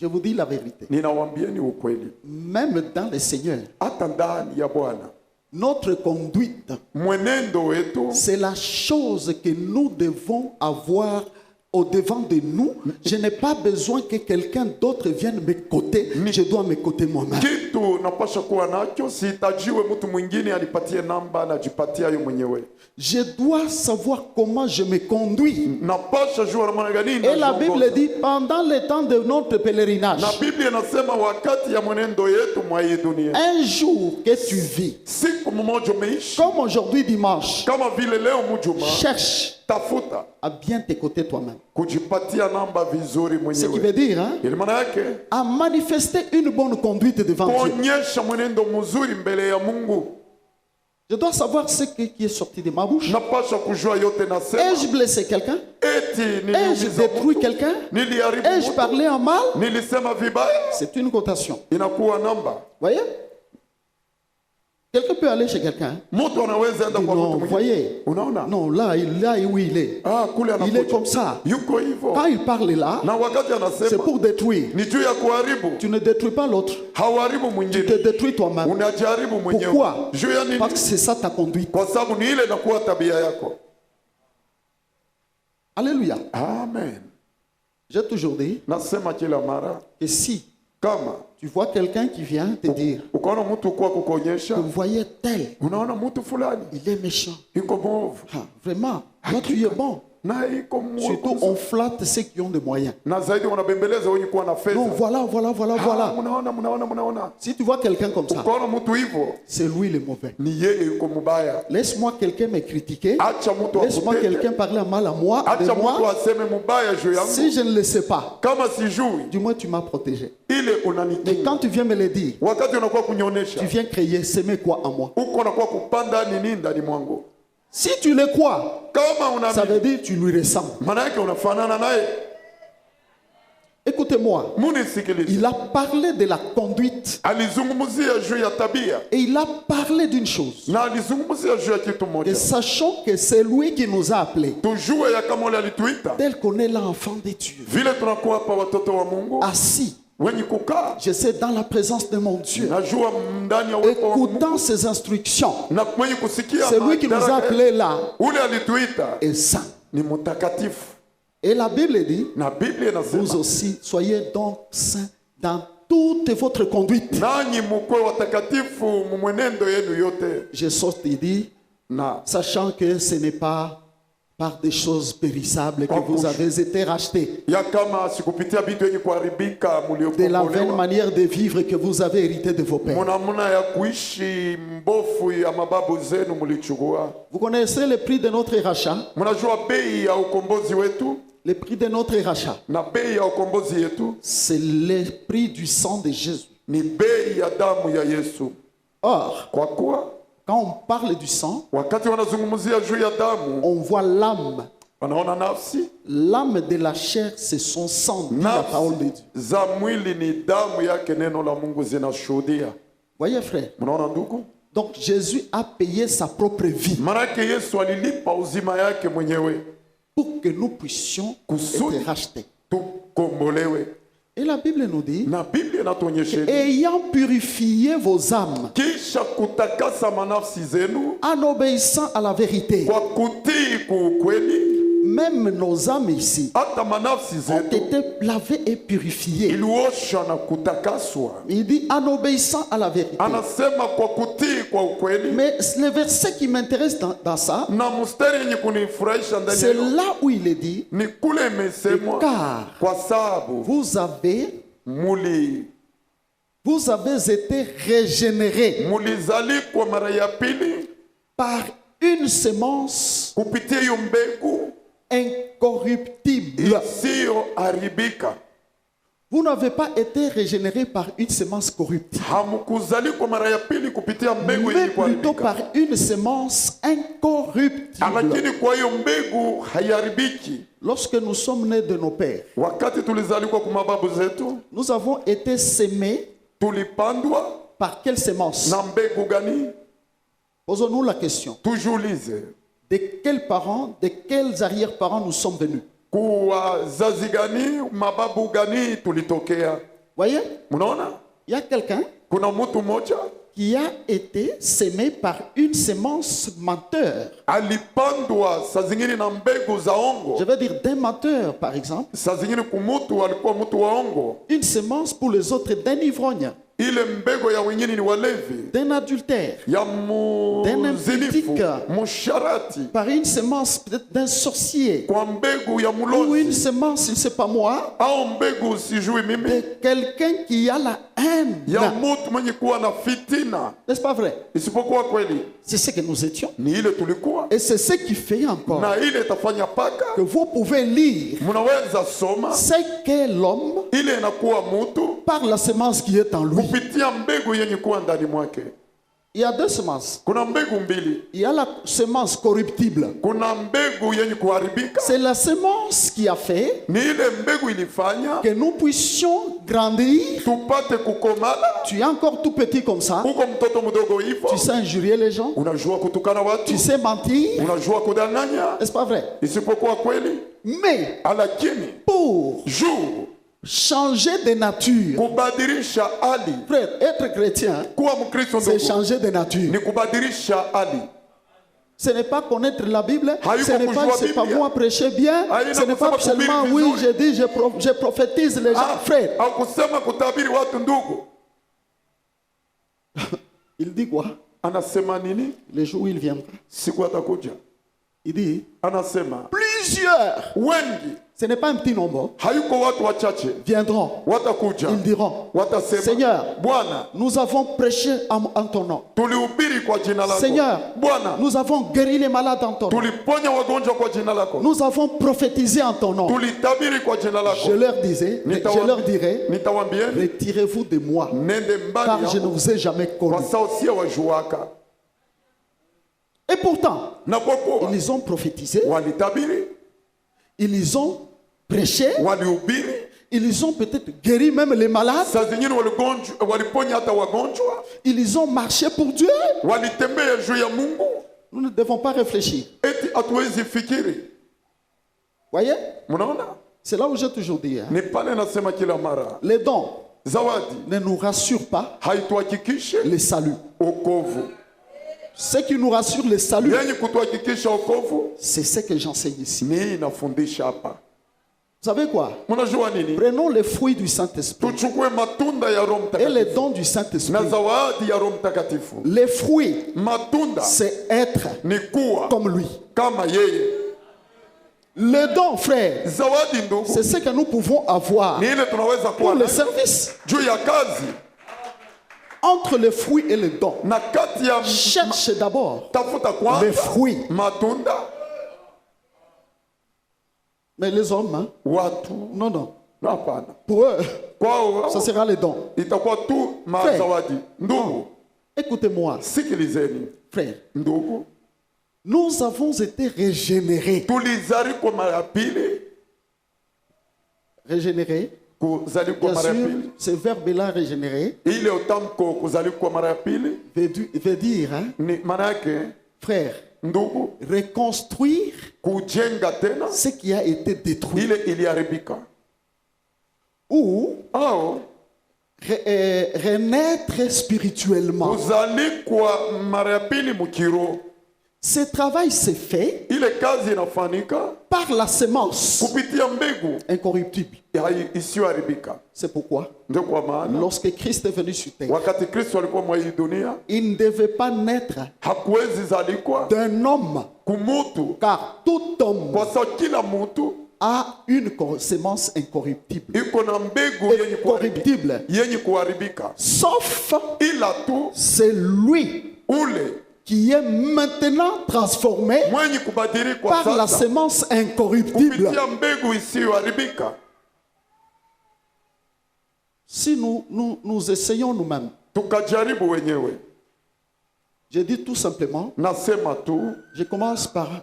Speaker 2: Je vous dis la vérité.
Speaker 1: Ninawambieni ukweli,
Speaker 2: Même dans le Seigneur,
Speaker 1: hata ndani ya Bwana
Speaker 2: Notre conduite,
Speaker 1: mwenendo wetu
Speaker 2: c'est la chose que nous devons avoir au devant de nous. Je n'ai pas besoin que quelqu'un d'autre vienne me coter. Je dois me coter moi-même.
Speaker 1: kitu napasha kuwa nacho, sihitajiwe mtu mwingine anipatie namba, najipatia yo mwenyewe.
Speaker 2: Je dois savoir comment je me conduis.
Speaker 1: Napasha jua namna gani
Speaker 2: Et la
Speaker 1: najiongoza.
Speaker 2: Bible dit, pendant le temps de notre pèlerinage,
Speaker 1: Na Biblia inasema wakati ya mwenendo yetu mwa hii dunia,
Speaker 2: un jour que tu vis,
Speaker 1: siku mmoja umeishi
Speaker 2: comme aujourd'hui dimanche,
Speaker 1: kama vile leo mjuma,
Speaker 2: cherche
Speaker 1: tafuta
Speaker 2: à bien te coter toi-même.
Speaker 1: kujipatia namba vizuri
Speaker 2: Ce qui veut
Speaker 1: mwenyewe.
Speaker 2: dire, hein,
Speaker 1: Ili maana yake
Speaker 2: à manifester une bonne conduite devant Dieu.
Speaker 1: kuonyesha mwenendo mzuri mbele ya Mungu.
Speaker 2: Je dois savoir ce qui est sorti de ma bouche.
Speaker 1: Napasha kujua yote nasema.
Speaker 2: Ai-je blessé quelqu'un?
Speaker 1: Eti
Speaker 2: Ai-je
Speaker 1: niliumiza
Speaker 2: détruit
Speaker 1: mtu,
Speaker 2: quelqu'un?
Speaker 1: niliharibu
Speaker 2: Ai-je
Speaker 1: mtu,
Speaker 2: parlé en mal?
Speaker 1: nilisema vibaya,
Speaker 2: C'est une cotation.
Speaker 1: inakuwa namba.
Speaker 2: Voyez? Quelqu'un peut aller chez quelqu'un.
Speaker 1: Mtu anaweza enda kwa
Speaker 2: Non,
Speaker 1: mtu
Speaker 2: voyez.
Speaker 1: mwingine. Unaona?
Speaker 2: Non, là où il est.
Speaker 1: Ah, kule
Speaker 2: Il est
Speaker 1: anakuja.
Speaker 2: comme ça.
Speaker 1: Yuko hivyo.
Speaker 2: Quand il parle là,
Speaker 1: Na wakati
Speaker 2: c'est
Speaker 1: anasema
Speaker 2: pour détruire.
Speaker 1: ni juu ya kuharibu.
Speaker 2: Tu ne détruis pas l'autre.
Speaker 1: Hauharibu
Speaker 2: Tu te
Speaker 1: mwingine.
Speaker 2: détruis toi-même.
Speaker 1: Unajaribu mwenyewe.
Speaker 2: Pourquoi?
Speaker 1: Juu ya nini?
Speaker 2: Parce que c'est ça ta conduite.
Speaker 1: Kwa sababu ni ile inakuwa tabia yako.
Speaker 2: Alléluia.
Speaker 1: Amen.
Speaker 2: J'ai toujours dit
Speaker 1: Nasema kila mara
Speaker 2: que si
Speaker 1: kama
Speaker 2: tu vois quelqu'un qui vient te dire
Speaker 1: ukaona mtu kwa kukuonyesha,
Speaker 2: que vous voyez tel,
Speaker 1: unaona mtu fulani
Speaker 2: il est méchant.
Speaker 1: iko mwovu
Speaker 2: Ah, vraiment, toi tu es bon.
Speaker 1: na iko
Speaker 2: Surtout,
Speaker 1: mwovu,
Speaker 2: on flatte ceux qui ont des moyens.
Speaker 1: na zaidi wanabembeleza wenye kuwa na
Speaker 2: Non,
Speaker 1: fedha.
Speaker 2: voilà.
Speaker 1: Mnaona.
Speaker 2: Si tu vois quelqu'un comme ça,
Speaker 1: Ukaona mtu hivyo,
Speaker 2: c'est lui le mauvais.
Speaker 1: ni yeye yuko mubaya.
Speaker 2: Laisse-moi quelqu'un me critiquer.
Speaker 1: Acha mtu
Speaker 2: Laisse-moi
Speaker 1: akutete.
Speaker 2: quelqu'un parler mal à moi, de
Speaker 1: Acha mtu
Speaker 2: moi.
Speaker 1: aseme mubaya juu yangu.
Speaker 2: Si je ne le sais pas,
Speaker 1: Kama sijui
Speaker 2: du moins tu m'as protégé.
Speaker 1: ile
Speaker 2: Mais
Speaker 1: unanikinga.
Speaker 2: quand tu viens me le dire,
Speaker 1: Wakati unakuwa
Speaker 2: tu
Speaker 1: kunionyesha,
Speaker 2: viens créer, semer quoi en moi?
Speaker 1: uko unakuwa kupanda nini ndani mwangu.
Speaker 2: Si tu le crois,
Speaker 1: Kama
Speaker 2: ça veut
Speaker 1: unaamini,
Speaker 2: dire tu lui ressembles.
Speaker 1: maana yake unafanana naye.
Speaker 2: Écoutez-moi,
Speaker 1: Munisikilize.
Speaker 2: il a parlé de la conduite
Speaker 1: Alizungumzia juu ya tabia
Speaker 2: et il a parlé d'une chose.
Speaker 1: na alizungumzia juu ya kitu
Speaker 2: Et
Speaker 1: moja.
Speaker 2: sachant que c'est lui qui nous a appelés,
Speaker 1: Tujue ya kama ule alituita,
Speaker 2: tel qu'on est l'enfant de Dieu,
Speaker 1: vile tunakuwa hapa watoto wa Mungu
Speaker 2: assis,
Speaker 1: wenye kukaa,
Speaker 2: je sais, dans la présence de mon Dieu,
Speaker 1: najua ndani ya uwepo wa Mungu
Speaker 2: écoutant ses instructions,
Speaker 1: na mwenye kusikia
Speaker 2: c'est lui qui nous a
Speaker 1: madaraka
Speaker 2: appelés là,
Speaker 1: ule alituita
Speaker 2: est saint.
Speaker 1: ni mtakatifu,
Speaker 2: Et la Bible dit,
Speaker 1: na Biblia
Speaker 2: vous
Speaker 1: inasema
Speaker 2: aussi, soyez donc saints dans toute votre conduite.
Speaker 1: nanyi mukwe watakatifu mumwenendo yenu yote,
Speaker 2: Je saute et dis,
Speaker 1: na
Speaker 2: sachant que ce n'est pas par des choses périssables que vous avez été rachetés,
Speaker 1: ya kama sikupitia vitu yenye kuharibika
Speaker 2: de la vaine
Speaker 1: muliokombolewa,
Speaker 2: manière de vivre que vous avez hérité de vos pères.
Speaker 1: munamuna ya kuishi mbofu ya mababu zenu mulichukua.
Speaker 2: Vous connaissez le prix de notre rachat?
Speaker 1: Mnajua bei ya ukombozi wetu
Speaker 2: Le prix de notre rachat,
Speaker 1: na bei ya ukombozi yetu
Speaker 2: c'est le prix du sang de Jésus.
Speaker 1: ni bei ya damu ya Yesu.
Speaker 2: Or,
Speaker 1: Kwa kuwa
Speaker 2: quand on parle du sang,
Speaker 1: wakati wanazungumzia juu ya damu,
Speaker 2: on voit l'âme.
Speaker 1: wanaona nafsi.
Speaker 2: L'âme de la chair, c'est son sang, dit la parole de Dieu.
Speaker 1: Nafsi za mwili ni damu yake, neno la Mungu zinashuhudia.
Speaker 2: Voyez, frère.
Speaker 1: Mnaona ndugu?
Speaker 2: Donc, Jésus a payé sa propre vie
Speaker 1: Maanake Yesu alilipa uzima yake mwenyewe
Speaker 2: pour que nous puissions être rachetés.
Speaker 1: tukombolewe.
Speaker 2: Et la Bible nous dit,
Speaker 1: Na Biblia inatuonyesha
Speaker 2: ayant purifié vos âmes
Speaker 1: kisha kutakasa manafsi zenu
Speaker 2: en obéissant à la vérité,
Speaker 1: kwa kutii kuukweli,
Speaker 2: même nos âmes ici
Speaker 1: hata manafsi
Speaker 2: ont
Speaker 1: zetu
Speaker 2: été lavées et purifiées.
Speaker 1: iliosha na kutakaswa.
Speaker 2: Il dit en obéissant à la vérité.
Speaker 1: Anasema kwa kutii kwa ukweli.
Speaker 2: Mais le verset qui m'intéresse dans ça,
Speaker 1: Na mstari yenye kunifurahisha ndani
Speaker 2: c'est
Speaker 1: ya hilo,
Speaker 2: là où il est dit,
Speaker 1: ni kule imesemwa
Speaker 2: car
Speaker 1: kwa sababu
Speaker 2: vous avez été régénérés
Speaker 1: mulizalikwa mara ya pili
Speaker 2: par une semence
Speaker 1: kupitia hiyo mbegu
Speaker 2: incorruptible.
Speaker 1: isiyoharibika.
Speaker 2: Vous n'avez pas été régénérés par une semence corruptible,
Speaker 1: Hamkuzalikwa mara ya pili kupitia mbegu
Speaker 2: mais
Speaker 1: yenye
Speaker 2: plutôt
Speaker 1: kuharibika,
Speaker 2: par une semence incorruptible.
Speaker 1: lakini kwa hiyo mbegu haiharibiki.
Speaker 2: Lorsque nous sommes nés de nos pères,
Speaker 1: Wakati tulizalikwa kwa mababu zetu,
Speaker 2: nous avons été sémés
Speaker 1: tulipandwa
Speaker 2: par quelle semence?
Speaker 1: na mbegu gani?
Speaker 2: Posons-nous la question.
Speaker 1: Tujiulize,
Speaker 2: De quels parents, de quels arrière-parents nous sommes venus?
Speaker 1: kuwazazi gani, mababu gani tulitokea?
Speaker 2: Voyez,
Speaker 1: Mnaona,
Speaker 2: il y a quelqu'un,
Speaker 1: kuna mtu mmoja
Speaker 2: qui a été semé par une semence menteur.
Speaker 1: alipandwa saa zingine na mbegu za ongo.
Speaker 2: Je veux dire d'un menteur, par exemple.
Speaker 1: Saa zingine kumutu alikuwa mtu wa ongo.
Speaker 2: Une semence pour les autres d'un ivrogne,
Speaker 1: Ile mbegu ya wengine ni walevi,
Speaker 2: d'un adultère,
Speaker 1: ya
Speaker 2: D'un
Speaker 1: muzinifu,
Speaker 2: impudique.
Speaker 1: musharati,
Speaker 2: par une semence peut-être d'un sorcier,
Speaker 1: kwa mbegu ya
Speaker 2: ou une
Speaker 1: mulozi,
Speaker 2: semence, je ne sais pas moi,
Speaker 1: au mbegu sijui mimi,
Speaker 2: de quelqu'un qui a la haine.
Speaker 1: ya mutu mwenye kuwa na fitina.
Speaker 2: N'est-ce pas vrai?
Speaker 1: Isipokuwa kweli
Speaker 2: C'est ce que nous étions.
Speaker 1: ni ile tulikuwa,
Speaker 2: Et c'est ce qui fait encore
Speaker 1: na ile itafanya paka
Speaker 2: que vous pouvez lire
Speaker 1: mnaweza soma
Speaker 2: ce qu'est l'homme
Speaker 1: ile inakuwa mutu
Speaker 2: par la semence qui est en lui.
Speaker 1: kupitia mbegu yenye kuwa ndani mwake.
Speaker 2: Il y a deux semences.
Speaker 1: Kuna mbegu mbili,
Speaker 2: Il y a la semence corruptible.
Speaker 1: kuna mbegu yenye kuharibika.
Speaker 2: C'est la semence qui a fait
Speaker 1: Ni ile mbegu ilifanya
Speaker 2: que nous puissions grandir.
Speaker 1: tupate kukomala.
Speaker 2: Tu es encore tout petit comme ça.
Speaker 1: Uko mtoto mdogo hivyo,
Speaker 2: Tu sais injurier les gens.
Speaker 1: unajua kutukana watu,
Speaker 2: Tu sais mentir.
Speaker 1: unajua kudanganya,
Speaker 2: N'est-ce pas vrai?
Speaker 1: isipokuwa kweli.
Speaker 2: Mais
Speaker 1: Lakini
Speaker 2: pour
Speaker 1: juu
Speaker 2: changer de nature,
Speaker 1: kubadilisha hali,
Speaker 2: frère, être chrétien,
Speaker 1: kuwa Mkristo
Speaker 2: c'est
Speaker 1: ndugu
Speaker 2: changer de nature.
Speaker 1: ni kubadilisha hali.
Speaker 2: Ce n'est pas connaître la Bible,
Speaker 1: Hayuko
Speaker 2: ce n'est pas,
Speaker 1: kujua
Speaker 2: c'est pas
Speaker 1: Biblia.
Speaker 2: moi prêcher bien,
Speaker 1: Haina
Speaker 2: ce n'est pas
Speaker 1: kusema kuhubiri
Speaker 2: seulement oui,
Speaker 1: vizuri.
Speaker 2: je dis, je prophétise les gens. Frère,
Speaker 1: Au kusema kutabiri watu ndugu,
Speaker 2: il dit quoi?
Speaker 1: anasema nini?
Speaker 2: Le jour où il viendra,
Speaker 1: Siku atakuja,
Speaker 2: il dit
Speaker 1: anasema
Speaker 2: plusieurs,
Speaker 1: wengi,
Speaker 2: ce n'est pas un petit nombre,
Speaker 1: hayuko watu wachache,
Speaker 2: viendront,
Speaker 1: watakuja,
Speaker 2: ils diront,
Speaker 1: watasema
Speaker 2: Seigneur,
Speaker 1: Bwana,
Speaker 2: nous avons prêché en ton nom.
Speaker 1: tulihubiri kwa jina lako.
Speaker 2: Seigneur,
Speaker 1: Bwana,
Speaker 2: nous avons guéri les malades en ton nom.
Speaker 1: tuliponya wagonjwa kwa jina lako.
Speaker 2: Nous avons prophétisé en ton nom.
Speaker 1: Tulitabiri kwa jina
Speaker 2: Je
Speaker 1: lako.
Speaker 2: leur disais, je leur dirai,
Speaker 1: Nitawaambia
Speaker 2: retirez-vous de moi,
Speaker 1: nende
Speaker 2: car
Speaker 1: mbali
Speaker 2: je ne
Speaker 1: yangu,
Speaker 2: vous ai jamais connu.
Speaker 1: kwa sababu sio wajuaka.
Speaker 2: Et pourtant,
Speaker 1: Na kwa kuwa
Speaker 2: ils ont prophétisé,
Speaker 1: walitabiri,
Speaker 2: ils ont prêché,
Speaker 1: walihubiri,
Speaker 2: ils ont peut-être guéri même les malades,
Speaker 1: saa zingine waliponya hata wagonjwa,
Speaker 2: ils ont marché pour Dieu.
Speaker 1: walitembea juu ya Mungu.
Speaker 2: Nous ne devons pas réfléchir.
Speaker 1: Eti hatuwezi fikiri.
Speaker 2: Voyez?
Speaker 1: Mnaona?
Speaker 2: C'est là où j'ai toujours dit, hein,
Speaker 1: Ni pale nasema kila mara,
Speaker 2: les dons
Speaker 1: zawadi
Speaker 2: ne nous rassurent pas
Speaker 1: haituhakikishe
Speaker 2: le salut.
Speaker 1: wokovu.
Speaker 2: Ce qui nous rassure le salut,
Speaker 1: Yenye kutuhakikisha wokovu
Speaker 2: c'est ce que j'enseigne ici.
Speaker 1: ni hii inafundisha hapa.
Speaker 2: Vous savez quoi?
Speaker 1: Mnajua nini?
Speaker 2: Prenons les fruits du Saint-Esprit
Speaker 1: Tuchukue matunda ya Roho
Speaker 2: et les
Speaker 1: Mtakatifu
Speaker 2: dons du
Speaker 1: na
Speaker 2: Saint-Esprit.
Speaker 1: zawadi ya Roho Mtakatifu.
Speaker 2: Les fruits,
Speaker 1: Matunda
Speaker 2: c'est être
Speaker 1: ni kuwa
Speaker 2: comme lui.
Speaker 1: kama yeye.
Speaker 2: Le don, frère,
Speaker 1: Zawadi ndugu
Speaker 2: c'est ce que nous pouvons avoir
Speaker 1: ni ile tunaweza
Speaker 2: pour
Speaker 1: kuwa
Speaker 2: le
Speaker 1: nayo
Speaker 2: service.
Speaker 1: juu ya kazi.
Speaker 2: Entre les fruits et les dons,
Speaker 1: Na kati ya
Speaker 2: cherche d'abord
Speaker 1: tafuta
Speaker 2: les
Speaker 1: kwanza
Speaker 2: fruits.
Speaker 1: matunda.
Speaker 2: Mais les hommes, hein,
Speaker 1: Watu
Speaker 2: non, non.
Speaker 1: hapana,
Speaker 2: Pour eux,
Speaker 1: kwao
Speaker 2: ça sera les dons.
Speaker 1: itakuwa tu mazawadi. Ndugu,
Speaker 2: Écoutez-moi,
Speaker 1: sikilizeni
Speaker 2: frère.
Speaker 1: ndugu,
Speaker 2: Nous avons été régénérés.
Speaker 1: tulizaliwa mara ya pili.
Speaker 2: Régénérés.
Speaker 1: Kuzaliwa
Speaker 2: Bien
Speaker 1: mara ya
Speaker 2: sûr,
Speaker 1: pili,
Speaker 2: ce verbe-là, régénéré,
Speaker 1: ile utamko kuzaliwa mara ya pili
Speaker 2: veut dire, hein,
Speaker 1: ni maana yake
Speaker 2: frère,
Speaker 1: ndugu,
Speaker 2: reconstruire
Speaker 1: kujenga tena
Speaker 2: ce qui a été détruit.
Speaker 1: ile iliharibika,
Speaker 2: Ou
Speaker 1: au
Speaker 2: renaître spirituellement.
Speaker 1: kuzalikwa mara ya pili mukiro.
Speaker 2: Ce travail s'est fait
Speaker 1: Ile kazi inafanyika
Speaker 2: par la semence
Speaker 1: kupitia mbegu
Speaker 2: incorruptible.
Speaker 1: isiyoharibika.
Speaker 2: C'est pourquoi,
Speaker 1: Ndio kwa maana
Speaker 2: lorsque Christ est venu sur terre,
Speaker 1: wakati Kristo alikuwa mwa hii dunia
Speaker 2: il ne devait pas naître
Speaker 1: hakuwezi zalikwa
Speaker 2: d'un homme,
Speaker 1: kumutu,
Speaker 2: car tout homme
Speaker 1: kwa sababu kila mtu
Speaker 2: a une semence incorruptible.
Speaker 1: iko na mbegu
Speaker 2: Incorruptible.
Speaker 1: yenye kuharibika,
Speaker 2: Sauf,
Speaker 1: ila tu
Speaker 2: c'est lui
Speaker 1: ule
Speaker 2: qui est maintenant transformé
Speaker 1: mwenye kubadilika
Speaker 2: par la
Speaker 1: sasa
Speaker 2: semence incorruptible.
Speaker 1: kupitia mbegu isiyoharibika.
Speaker 2: Si nous essayons nous-mêmes,
Speaker 1: Tukajaribu wenyewe,
Speaker 2: je dis tout simplement,
Speaker 1: nasema tu
Speaker 2: je commence par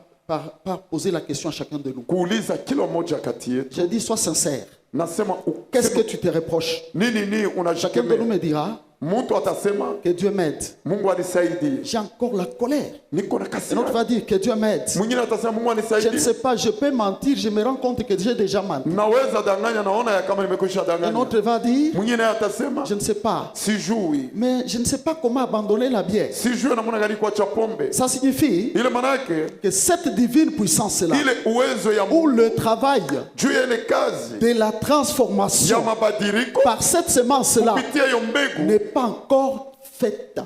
Speaker 2: poser la question à chacun de nous.
Speaker 1: kuuliza kila mmoja kati yetu,
Speaker 2: Je dis, sois sincère.
Speaker 1: nasema
Speaker 2: Qu'est-ce que tu te reproches?
Speaker 1: nini
Speaker 2: Chacun de nous
Speaker 1: unajikemea,
Speaker 2: me dira,
Speaker 1: mtu atasema
Speaker 2: que Dieu m'aide.
Speaker 1: Mungu anisaidie,
Speaker 2: J'ai encore la colère.
Speaker 1: niko na
Speaker 2: Un autre
Speaker 1: kasira.
Speaker 2: va dire que Dieu m'aide.
Speaker 1: Mwingine atasema Mungu
Speaker 2: Je ne
Speaker 1: anisaidie,
Speaker 2: sais pas, je peux mentir, je me rends compte que j'ai déjà menti.
Speaker 1: naweza danganya, naona ya kama nimekwisha
Speaker 2: Un
Speaker 1: danganya.
Speaker 2: autre va dire,
Speaker 1: Mwingine atasema
Speaker 2: je ne sais pas,
Speaker 1: sijui,
Speaker 2: mais je ne sais pas comment abandonner la bière.
Speaker 1: sijui namna gani kuacha pombe.
Speaker 2: Ça signifie
Speaker 1: Ile manake
Speaker 2: que cette divine puissance-là,
Speaker 1: ile uwezo ya
Speaker 2: ou
Speaker 1: Mungu
Speaker 2: le travail
Speaker 1: juu ya ile kazi
Speaker 2: de la
Speaker 1: ya
Speaker 2: transformation
Speaker 1: mabadiliko
Speaker 2: par cette semence-là
Speaker 1: kupitia hiyo mbegu
Speaker 2: n'est pas encore faite.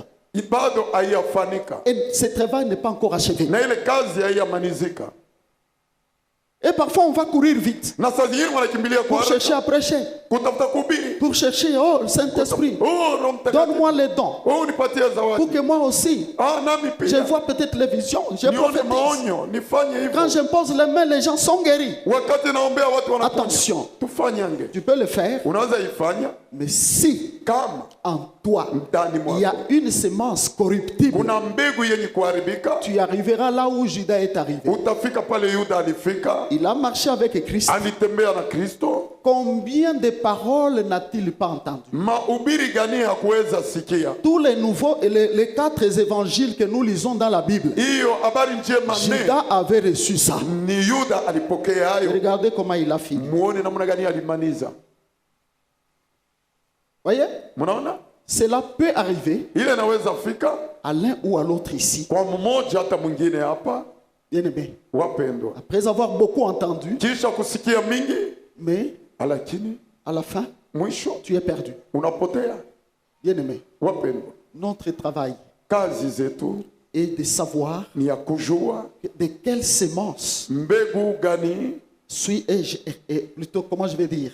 Speaker 1: bado haiyafanika
Speaker 2: Et ce travail n'est pas encore achevé.
Speaker 1: na ile kazi haiyamanizika,
Speaker 2: Et parfois, on va courir vite
Speaker 1: na saa zingine wanakimbilia kwa
Speaker 2: pour chercher
Speaker 1: haraka
Speaker 2: à prêcher,
Speaker 1: kutafuta kuhubiri.
Speaker 2: pour chercher, oh, le Saint-Esprit,
Speaker 1: Oh, Roho Mtakatifu,
Speaker 2: donne-moi les dons,
Speaker 1: oh, nipatie
Speaker 2: pour
Speaker 1: zawadi.
Speaker 2: que moi aussi,
Speaker 1: Nami
Speaker 2: je
Speaker 1: pia
Speaker 2: vois peut-être les visions, je
Speaker 1: nione
Speaker 2: prophétise.
Speaker 1: maonyo, nifanye
Speaker 2: Quand
Speaker 1: hivyo.
Speaker 2: j'impose les mains, les gens sont guéris.
Speaker 1: Wakati naombea watu wanaponya.
Speaker 2: Attention.
Speaker 1: Tufanyange.
Speaker 2: Tu peux le faire,
Speaker 1: Unaweza ifanya
Speaker 2: mais si
Speaker 1: kama
Speaker 2: en toi,
Speaker 1: ndani
Speaker 2: il y a
Speaker 1: mwako
Speaker 2: une semence corruptible,
Speaker 1: kuna mbegu yenye kuharibika,
Speaker 2: tu arriveras là où Judas est arrivé.
Speaker 1: utafika pale Yuda alifika,
Speaker 2: Il a marché avec Christ.
Speaker 1: alitembea na Kristo.
Speaker 2: Combien de paroles n'a-t-il pas entendues?
Speaker 1: Mahubiri gani hakuweza sikia?
Speaker 2: Tous les nouveaux et les 4 évangiles que nous lisons dans la Bible,
Speaker 1: Hiyo habari njema nne
Speaker 2: Judas avait reçu ça.
Speaker 1: ni Yuda alipokea
Speaker 2: Et
Speaker 1: hayo.
Speaker 2: regardez comment il a fini.
Speaker 1: Muone namna gani alimaliza.
Speaker 2: Voyez?
Speaker 1: Mnaona?
Speaker 2: Cela peut arriver
Speaker 1: Ile inaweza fika
Speaker 2: à l'un ou à l'autre ici.
Speaker 1: kwa mmoja hata mwingine hapa.
Speaker 2: Bien aimé.
Speaker 1: Wapendwa,
Speaker 2: Après avoir beaucoup entendu,
Speaker 1: kisha kusikia mingi,
Speaker 2: mais
Speaker 1: lakini
Speaker 2: à la fin,
Speaker 1: mwisho
Speaker 2: tu es perdu.
Speaker 1: unapotea.
Speaker 2: Bien aimé.
Speaker 1: Wapendwa,
Speaker 2: Notre travail
Speaker 1: kazi zetu
Speaker 2: est de savoir
Speaker 1: ni ya kujua
Speaker 2: de quelle semence
Speaker 1: mbegu gani
Speaker 2: suis-je, et plutôt comment je vais dire,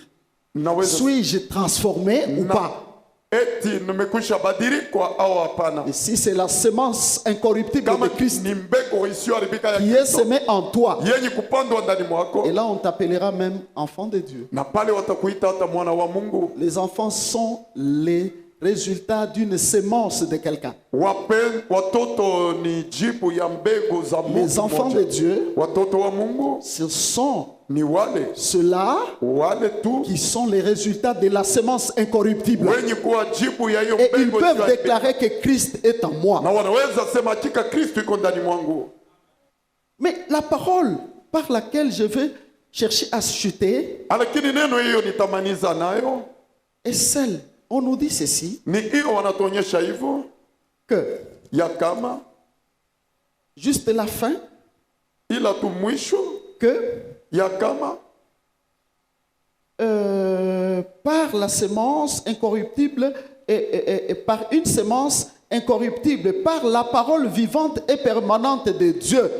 Speaker 1: naweza
Speaker 2: suis-je transformé ou pas?
Speaker 1: eti nimekwisha badilikwa au hapana.
Speaker 2: Et si c'est la semence incorruptible
Speaker 1: Kama
Speaker 2: de Christ
Speaker 1: ni mbegu isiyoharibika ya
Speaker 2: qui est
Speaker 1: Kristo
Speaker 2: semée en toi,
Speaker 1: yenye kupandwa ndani mwako,
Speaker 2: et là on t'appellera même enfant de Dieu.
Speaker 1: na pale watakuita hata mwana wa Mungu.
Speaker 2: Les enfants sont les résultats d'une semence de quelqu'un.
Speaker 1: Watoto ni jibu ya mbegu za Mungu.
Speaker 2: Les enfants de Dieu,
Speaker 1: Watoto wa Mungu
Speaker 2: ce sont
Speaker 1: ni wale
Speaker 2: ceux-là
Speaker 1: tu
Speaker 2: qui sont les résultats de la semence incorruptible.
Speaker 1: wenye kuwa jibu ya hiyo
Speaker 2: Et ils
Speaker 1: mbegu
Speaker 2: peuvent
Speaker 1: isiyoharibika.
Speaker 2: déclarer que Christ est en moi.
Speaker 1: Na wanaweza sema hakika Kristo iko ndani mwangu.
Speaker 2: Mais la parole par laquelle je veux chercher à chuter
Speaker 1: Lakini neno hiyo nitamaniza nayo
Speaker 2: est celle, on nous dit ceci,
Speaker 1: ni hiyo, wanatuonyesha hivyo
Speaker 2: que
Speaker 1: ya kama
Speaker 2: juste la fin,
Speaker 1: ila tu mwisho
Speaker 2: que
Speaker 1: ya kama
Speaker 2: par la semence incorruptible et par une semence incorruptible, par la parole vivante et permanente de Dieu.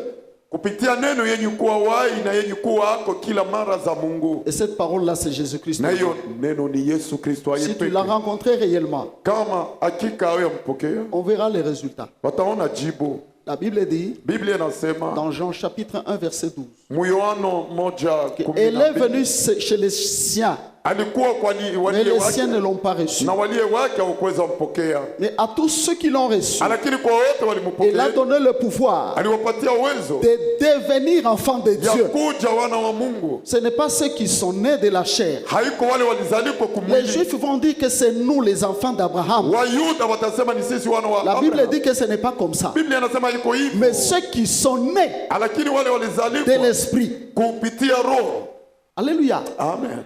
Speaker 1: kupitia neno yenye kuwa wai na yenye kuwa ako kila mara za Mungu.
Speaker 2: Et cette parole-là, c'est Jésus-Christ.
Speaker 1: Na hiyo neno ni Yesu Kristo
Speaker 2: Si tu
Speaker 1: ayepeke.
Speaker 2: l'as rencontré réellement,
Speaker 1: Kama hakika wewe mpokea,
Speaker 2: on verra les résultats.
Speaker 1: wataona jibu.
Speaker 2: La Bible dit,
Speaker 1: Biblia inasema
Speaker 2: dans Jean chapitre 1, verset 12,
Speaker 1: Yohana 1:12,
Speaker 2: elle est venue chez les siens,
Speaker 1: alikuwa kwa
Speaker 2: mais
Speaker 1: walie
Speaker 2: les siens ne
Speaker 1: wake
Speaker 2: l'ont pas reçu.
Speaker 1: na walie wake hawakuweza mpokea,
Speaker 2: Mais à tous ceux qui l'ont reçu,
Speaker 1: lakini kwa wote
Speaker 2: il a
Speaker 1: walimpokea
Speaker 2: donné le pouvoir
Speaker 1: aliwapatia uwezo
Speaker 2: de devenir enfants de
Speaker 1: ya
Speaker 2: Dieu.
Speaker 1: kuja wana wa Mungu.
Speaker 2: Ce n'est pas ceux qui sont nés de la chair.
Speaker 1: Haiko wale walizalikwa
Speaker 2: Les
Speaker 1: kumwili.
Speaker 2: Juifs vont dire que c'est nous les enfants d'Abraham.
Speaker 1: Wayuda watasema ni sisi wana wa
Speaker 2: La Bible
Speaker 1: Abraham.
Speaker 2: dit que ce n'est pas comme ça.
Speaker 1: Biblia inasema iko hivyo,
Speaker 2: Mais ceux qui sont nés
Speaker 1: lakini wale
Speaker 2: de
Speaker 1: walizalikwa
Speaker 2: l'Esprit.
Speaker 1: kupitia Roho.
Speaker 2: Alléluia.
Speaker 1: Amen.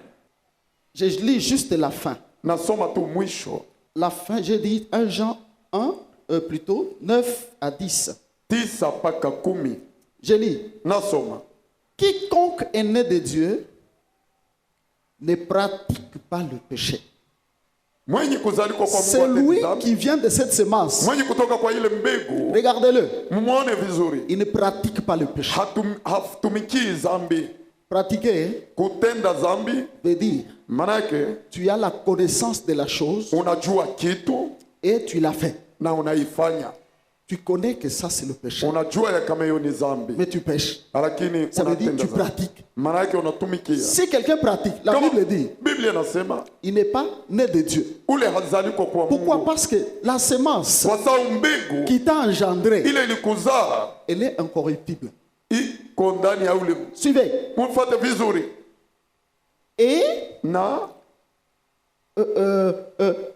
Speaker 2: Je lis juste la fin.
Speaker 1: Nasoma tu mwisho
Speaker 2: La fin, j'ai dit 1 Jean 1, plutôt 9 à 10.
Speaker 1: 9 mpaka 10.
Speaker 2: Je lis.
Speaker 1: Nasoma,
Speaker 2: Quiconque est né de Dieu ne pratique pas le péché.
Speaker 1: mwenye kuzalikwa kwa Mungu
Speaker 2: C'est lui
Speaker 1: hatendi dhambi.
Speaker 2: qui vient de cette semence.
Speaker 1: Mwenye kutoka kwa ile mbegu,
Speaker 2: Regardez-le.
Speaker 1: muone vizuri,
Speaker 2: Il ne pratique pas le péché.
Speaker 1: hatumikii dhambi.
Speaker 2: Pratiquer
Speaker 1: Kutenda dhambi
Speaker 2: veut dire
Speaker 1: manake
Speaker 2: tu as la connaissance de la chose
Speaker 1: unajua kitu
Speaker 2: et tu l'as fait.
Speaker 1: na unaifanya,
Speaker 2: Tu connais que ça c'est le péché,
Speaker 1: unajua ya kama hiyo ni dhambi,
Speaker 2: mais tu pêches.
Speaker 1: lakini
Speaker 2: Ça veut dire
Speaker 1: unatenda
Speaker 2: tu
Speaker 1: dhambi.
Speaker 2: pratiques.
Speaker 1: Manake unatumikia.
Speaker 2: Si quelqu'un pratique, la
Speaker 1: Kama
Speaker 2: Bible dit,
Speaker 1: Biblia inasema
Speaker 2: il n'est pas né de Dieu.
Speaker 1: ule hazalikwa kwa
Speaker 2: Pourquoi?
Speaker 1: Mungu,
Speaker 2: Parce que la semence
Speaker 1: kwa sababu mbegu
Speaker 2: qui t'a engendré,
Speaker 1: ile ilikuzaa
Speaker 2: elle est incorruptible.
Speaker 1: iko ndani ya ule.
Speaker 2: Suivez.
Speaker 1: Mfuate vizuri.
Speaker 2: Et
Speaker 1: Na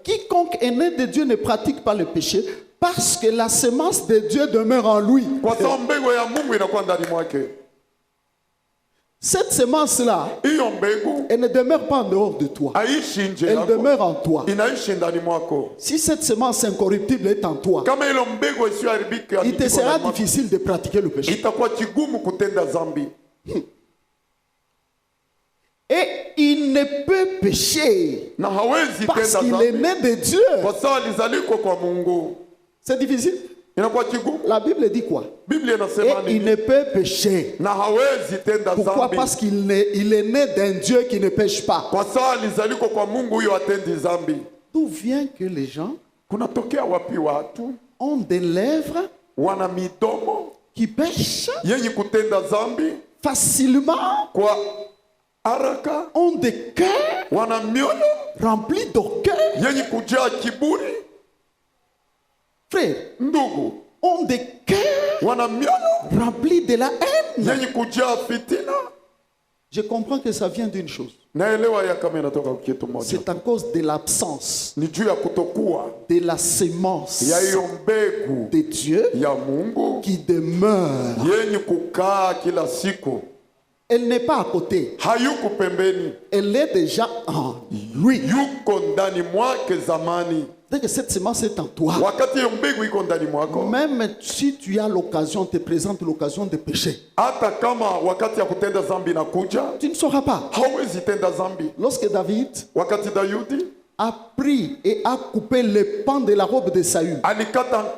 Speaker 2: quiconque est né de Dieu ne pratique pas le péché parce que la semence de Dieu demeure en lui.
Speaker 1: Kwa sababu mbegu ya Mungu inakuwa ndani mwake.
Speaker 2: Cette semence-là,
Speaker 1: Hiyo mbegu
Speaker 2: elle ne demeure pas en dehors de toi.
Speaker 1: haishi nje
Speaker 2: Elle
Speaker 1: yako.
Speaker 2: demeure en toi.
Speaker 1: Inaishi ndani mwako.
Speaker 2: Si cette semence incorruptible est en toi,
Speaker 1: Kama ile mbegu isiyoharibika
Speaker 2: il te
Speaker 1: iko
Speaker 2: sera
Speaker 1: ndani mwako,
Speaker 2: difficile de pratiquer le péché.
Speaker 1: itakuwa kigumu kutenda dhambi.
Speaker 2: Et il ne peut pécher
Speaker 1: Na hawezi
Speaker 2: parce
Speaker 1: tenda
Speaker 2: qu'il est
Speaker 1: dhambi
Speaker 2: né de Dieu.
Speaker 1: kwa sababu alizalikwa kwa Mungu.
Speaker 2: C'est difficile.
Speaker 1: Inakuwa kigumu.
Speaker 2: La Bible dit quoi?
Speaker 1: Biblia
Speaker 2: Et
Speaker 1: inasema
Speaker 2: il
Speaker 1: nini?
Speaker 2: ne peut pécher.
Speaker 1: Na hawezi tenda
Speaker 2: Pourquoi?
Speaker 1: dhambi
Speaker 2: Parce qu'il est né d'un Dieu qui ne pêche pas.
Speaker 1: kwa sababu alizalikwa kwa Mungu, huyo atendi dhambi.
Speaker 2: D'où vient que les gens
Speaker 1: Kunatokea wapi watu
Speaker 2: ont des lèvres
Speaker 1: wana midomo
Speaker 2: qui pêchent
Speaker 1: yenye kutenda dhambi
Speaker 2: facilement,
Speaker 1: kwa haraka,
Speaker 2: ont des cœurs
Speaker 1: wana mioyo
Speaker 2: remplis d'orgueil?
Speaker 1: yenye kujaa kiburi?
Speaker 2: Frère,
Speaker 1: Ndugu,
Speaker 2: ont des cœurs
Speaker 1: wana mioyo
Speaker 2: remplis de la haine.
Speaker 1: yenye kujaa fitina.
Speaker 2: Je comprends que ça vient d'une chose.
Speaker 1: Naelewa ya kama inatoka kwa kitu moja,
Speaker 2: C'est à cause de l'absence
Speaker 1: ni juu ya kutokuwa
Speaker 2: de la semence
Speaker 1: ya hiyo mbegu
Speaker 2: de Dieu
Speaker 1: ya Mungu
Speaker 2: qui demeure.
Speaker 1: yenye kukaa kila siku.
Speaker 2: Elle n'est pas à côté.
Speaker 1: Hayuko pembeni,
Speaker 2: Elle est déjà en lui.
Speaker 1: yuko ndani mwake zamani.
Speaker 2: Dès que cette semence est en toi,
Speaker 1: Wakati hiyo mbegu iko ndani mwako,
Speaker 2: même si tu as l'occasion, te présente l'occasion de pécher,
Speaker 1: hata kama wakati ya kutenda dhambi inakuja,
Speaker 2: tu ne sauras pas.
Speaker 1: hauwezi tenda dhambi.
Speaker 2: Lorsque David
Speaker 1: Wakati Daudi
Speaker 2: a pris et a coupé le pan de la robe de Saül,
Speaker 1: alikata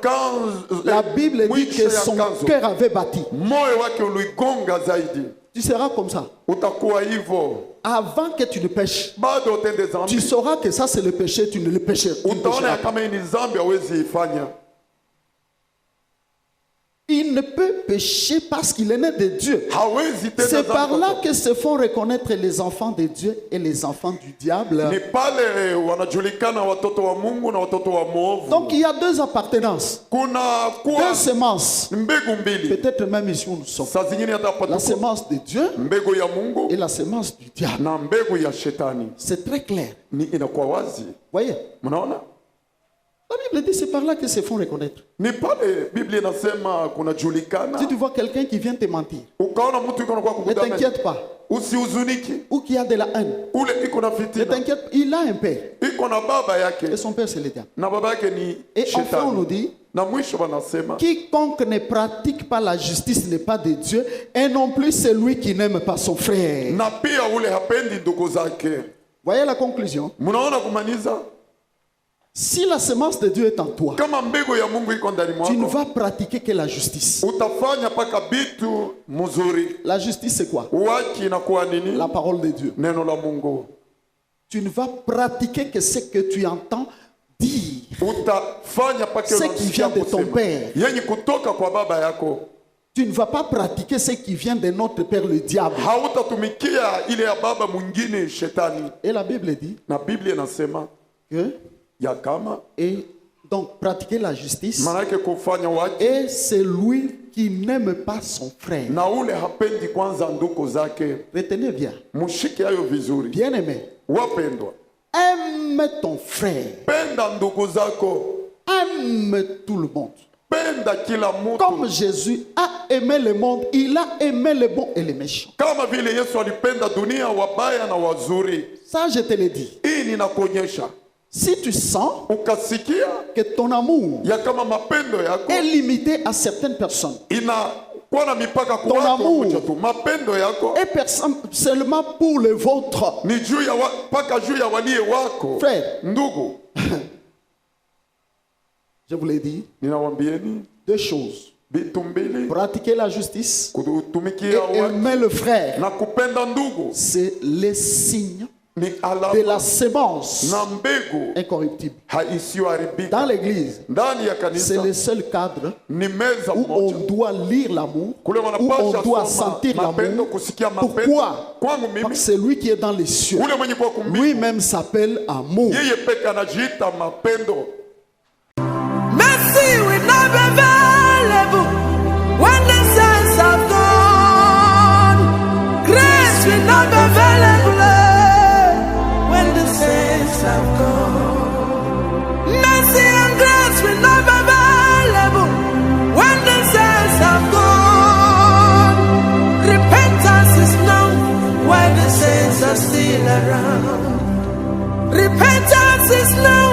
Speaker 2: la Bible dit
Speaker 1: mwisho
Speaker 2: que
Speaker 1: ya
Speaker 2: son
Speaker 1: kanzo,
Speaker 2: cœur avait battu.
Speaker 1: moyo wake uligonga zaidi.
Speaker 2: Tu seras comme ça.
Speaker 1: Utakuwa hivyo
Speaker 2: Avant que tu ne pêches,
Speaker 1: bado utende
Speaker 2: tu
Speaker 1: dhambi,
Speaker 2: sauras que ça c'est le péché, tu ne le pécheras. Tu ne
Speaker 1: utaona
Speaker 2: pécheras
Speaker 1: ya
Speaker 2: pas.
Speaker 1: kama hii ni dhambi, hawezi ifanya.
Speaker 2: Il ne peut pécher parce qu'il est né de Dieu.
Speaker 1: Hawezi tenda
Speaker 2: C'est par
Speaker 1: dhambi.
Speaker 2: là que se font reconnaître les enfants de Dieu et les enfants du diable.
Speaker 1: Ni pale wanajulikana watoto wa Mungu na watoto wa mwovu.
Speaker 2: Donc il y a deux appartenances,
Speaker 1: Kuna
Speaker 2: deux
Speaker 1: kuwa
Speaker 2: semences.
Speaker 1: mbegu mbili,
Speaker 2: Peut-être même ici où nous sommes.
Speaker 1: saa zingine hata hapa
Speaker 2: La
Speaker 1: tuko
Speaker 2: semence de Dieu
Speaker 1: mbegu ya Mungu
Speaker 2: et la semence du diable.
Speaker 1: na mbegu ya shetani.
Speaker 2: C'est très clair.
Speaker 1: Ni inakuwa wazi,
Speaker 2: Voyez,
Speaker 1: mnaona?
Speaker 2: la Bible dit c'est par là que se font reconnaître.
Speaker 1: Ni pale Biblia inasema kunajulikana.
Speaker 2: Si tu vois quelqu'un qui vient te mentir,
Speaker 1: Ukaona mtu iko nakuwa
Speaker 2: ne
Speaker 1: kukudanganya,
Speaker 2: t'inquiète pas.
Speaker 1: usihuzuniki.
Speaker 2: Ou qui a de la haine,
Speaker 1: Ule iko na
Speaker 2: ne
Speaker 1: fitina,
Speaker 2: t'inquiète pas. Il a un père.
Speaker 1: iko na baba
Speaker 2: Et
Speaker 1: yake
Speaker 2: son père c'est le diable.
Speaker 1: na baba yake ni
Speaker 2: Et enfin on nous
Speaker 1: shetani.
Speaker 2: dit,
Speaker 1: Na mwisho wanasema
Speaker 2: quiconque ne pratique pas la justice n'est pas de Dieu, et non plus celui qui n'aime pas son frère.
Speaker 1: na pia ule hapendi ndugu zake.
Speaker 2: Voyez la conclusion.
Speaker 1: Mnaona kumaliza?
Speaker 2: Si la semence de Dieu est en toi,
Speaker 1: Kama mbegu ya Mungu iko ndani
Speaker 2: tu ne
Speaker 1: mwako,
Speaker 2: vas pratiquer que la justice.
Speaker 1: utafanya paka bitu mzuri.
Speaker 2: La justice c'est quoi?
Speaker 1: Uwaki inakuwa nini?
Speaker 2: La parole de Dieu.
Speaker 1: Neno la Mungu.
Speaker 2: Tu ne vas pratiquer que ce que tu entends dire.
Speaker 1: Utafanya paka
Speaker 2: Ce qui vient de ton père.
Speaker 1: yenye kutoka kwa baba yako.
Speaker 2: Tu ne vas pas pratiquer ce qui vient de notre père le diable.
Speaker 1: Hautatumikia ile ya baba mwingine shetani.
Speaker 2: Et la Bible dit
Speaker 1: Na Biblia inasema
Speaker 2: que,
Speaker 1: ya kama
Speaker 2: et donc pratiquer la justice,
Speaker 1: maana yake kufanya waki
Speaker 2: et c'est lui qui n'aime pas son frère.
Speaker 1: na ule hapendi kwanza ndugu zake.
Speaker 2: Retenez bien.
Speaker 1: Mushike hayo vizuri.
Speaker 2: Bien aimé.
Speaker 1: Wapendwa,
Speaker 2: Aime ton frère.
Speaker 1: penda ndugu zako,
Speaker 2: Aime tout le monde.
Speaker 1: penda kila
Speaker 2: Comme
Speaker 1: mtu
Speaker 2: Jésus a aimé le monde, il a aimé les bons et les méchants.
Speaker 1: kama vile Yesu alipenda dunia, wabaya na wazuri.
Speaker 2: Ça, je te l'ai dit.
Speaker 1: Hii ninakuonyesha,
Speaker 2: Si tu sens
Speaker 1: ukasikia
Speaker 2: que ton amour
Speaker 1: ya kama mapendo yako
Speaker 2: est limité à certaines personnes,
Speaker 1: inakuwa na mipaka kwa
Speaker 2: Ton
Speaker 1: watu
Speaker 2: amour.
Speaker 1: wamoja tu, mapendo yako
Speaker 2: et seulement pour le vôtre,
Speaker 1: ni juu ya mpaka juu ya waliye wako.
Speaker 2: frère,
Speaker 1: Ndugu,
Speaker 2: je vous l'ai dit,
Speaker 1: ninawambieni
Speaker 2: deux choses.
Speaker 1: vitu mbili:
Speaker 2: Pratiquer la justice et
Speaker 1: kutumikia watu
Speaker 2: aimer le frère.
Speaker 1: na kupenda ndugu.
Speaker 2: C'est les signes
Speaker 1: Ni
Speaker 2: de
Speaker 1: alama
Speaker 2: la semence
Speaker 1: na mbegu
Speaker 2: incorruptible.
Speaker 1: isiyoharibika.
Speaker 2: Dans l'église,
Speaker 1: Ndani ya
Speaker 2: c'est
Speaker 1: kanisa
Speaker 2: le seul cadre
Speaker 1: ni meza
Speaker 2: où on
Speaker 1: moja
Speaker 2: doit lire l'amour,
Speaker 1: kule
Speaker 2: où on
Speaker 1: wanapasha
Speaker 2: doit
Speaker 1: soma
Speaker 2: sentir
Speaker 1: mapendo,
Speaker 2: l'amour.
Speaker 1: kusikia mapendo.
Speaker 2: Pourquoi?
Speaker 1: Kwangu
Speaker 2: Parce que
Speaker 1: mimi
Speaker 2: c'est lui qui est dans les cieux.
Speaker 1: ule mwenye kwa kumbingu,
Speaker 2: Lui-même s'appelle amour.
Speaker 1: yeye peke anajiita mapendo.
Speaker 4: Mercy will not be available when the saints are gone. Grace will not be available when the saints saints have gone. Mercy and grace will not be available when the saints have gone. Repentance is known while the saints are still around. Repentance is known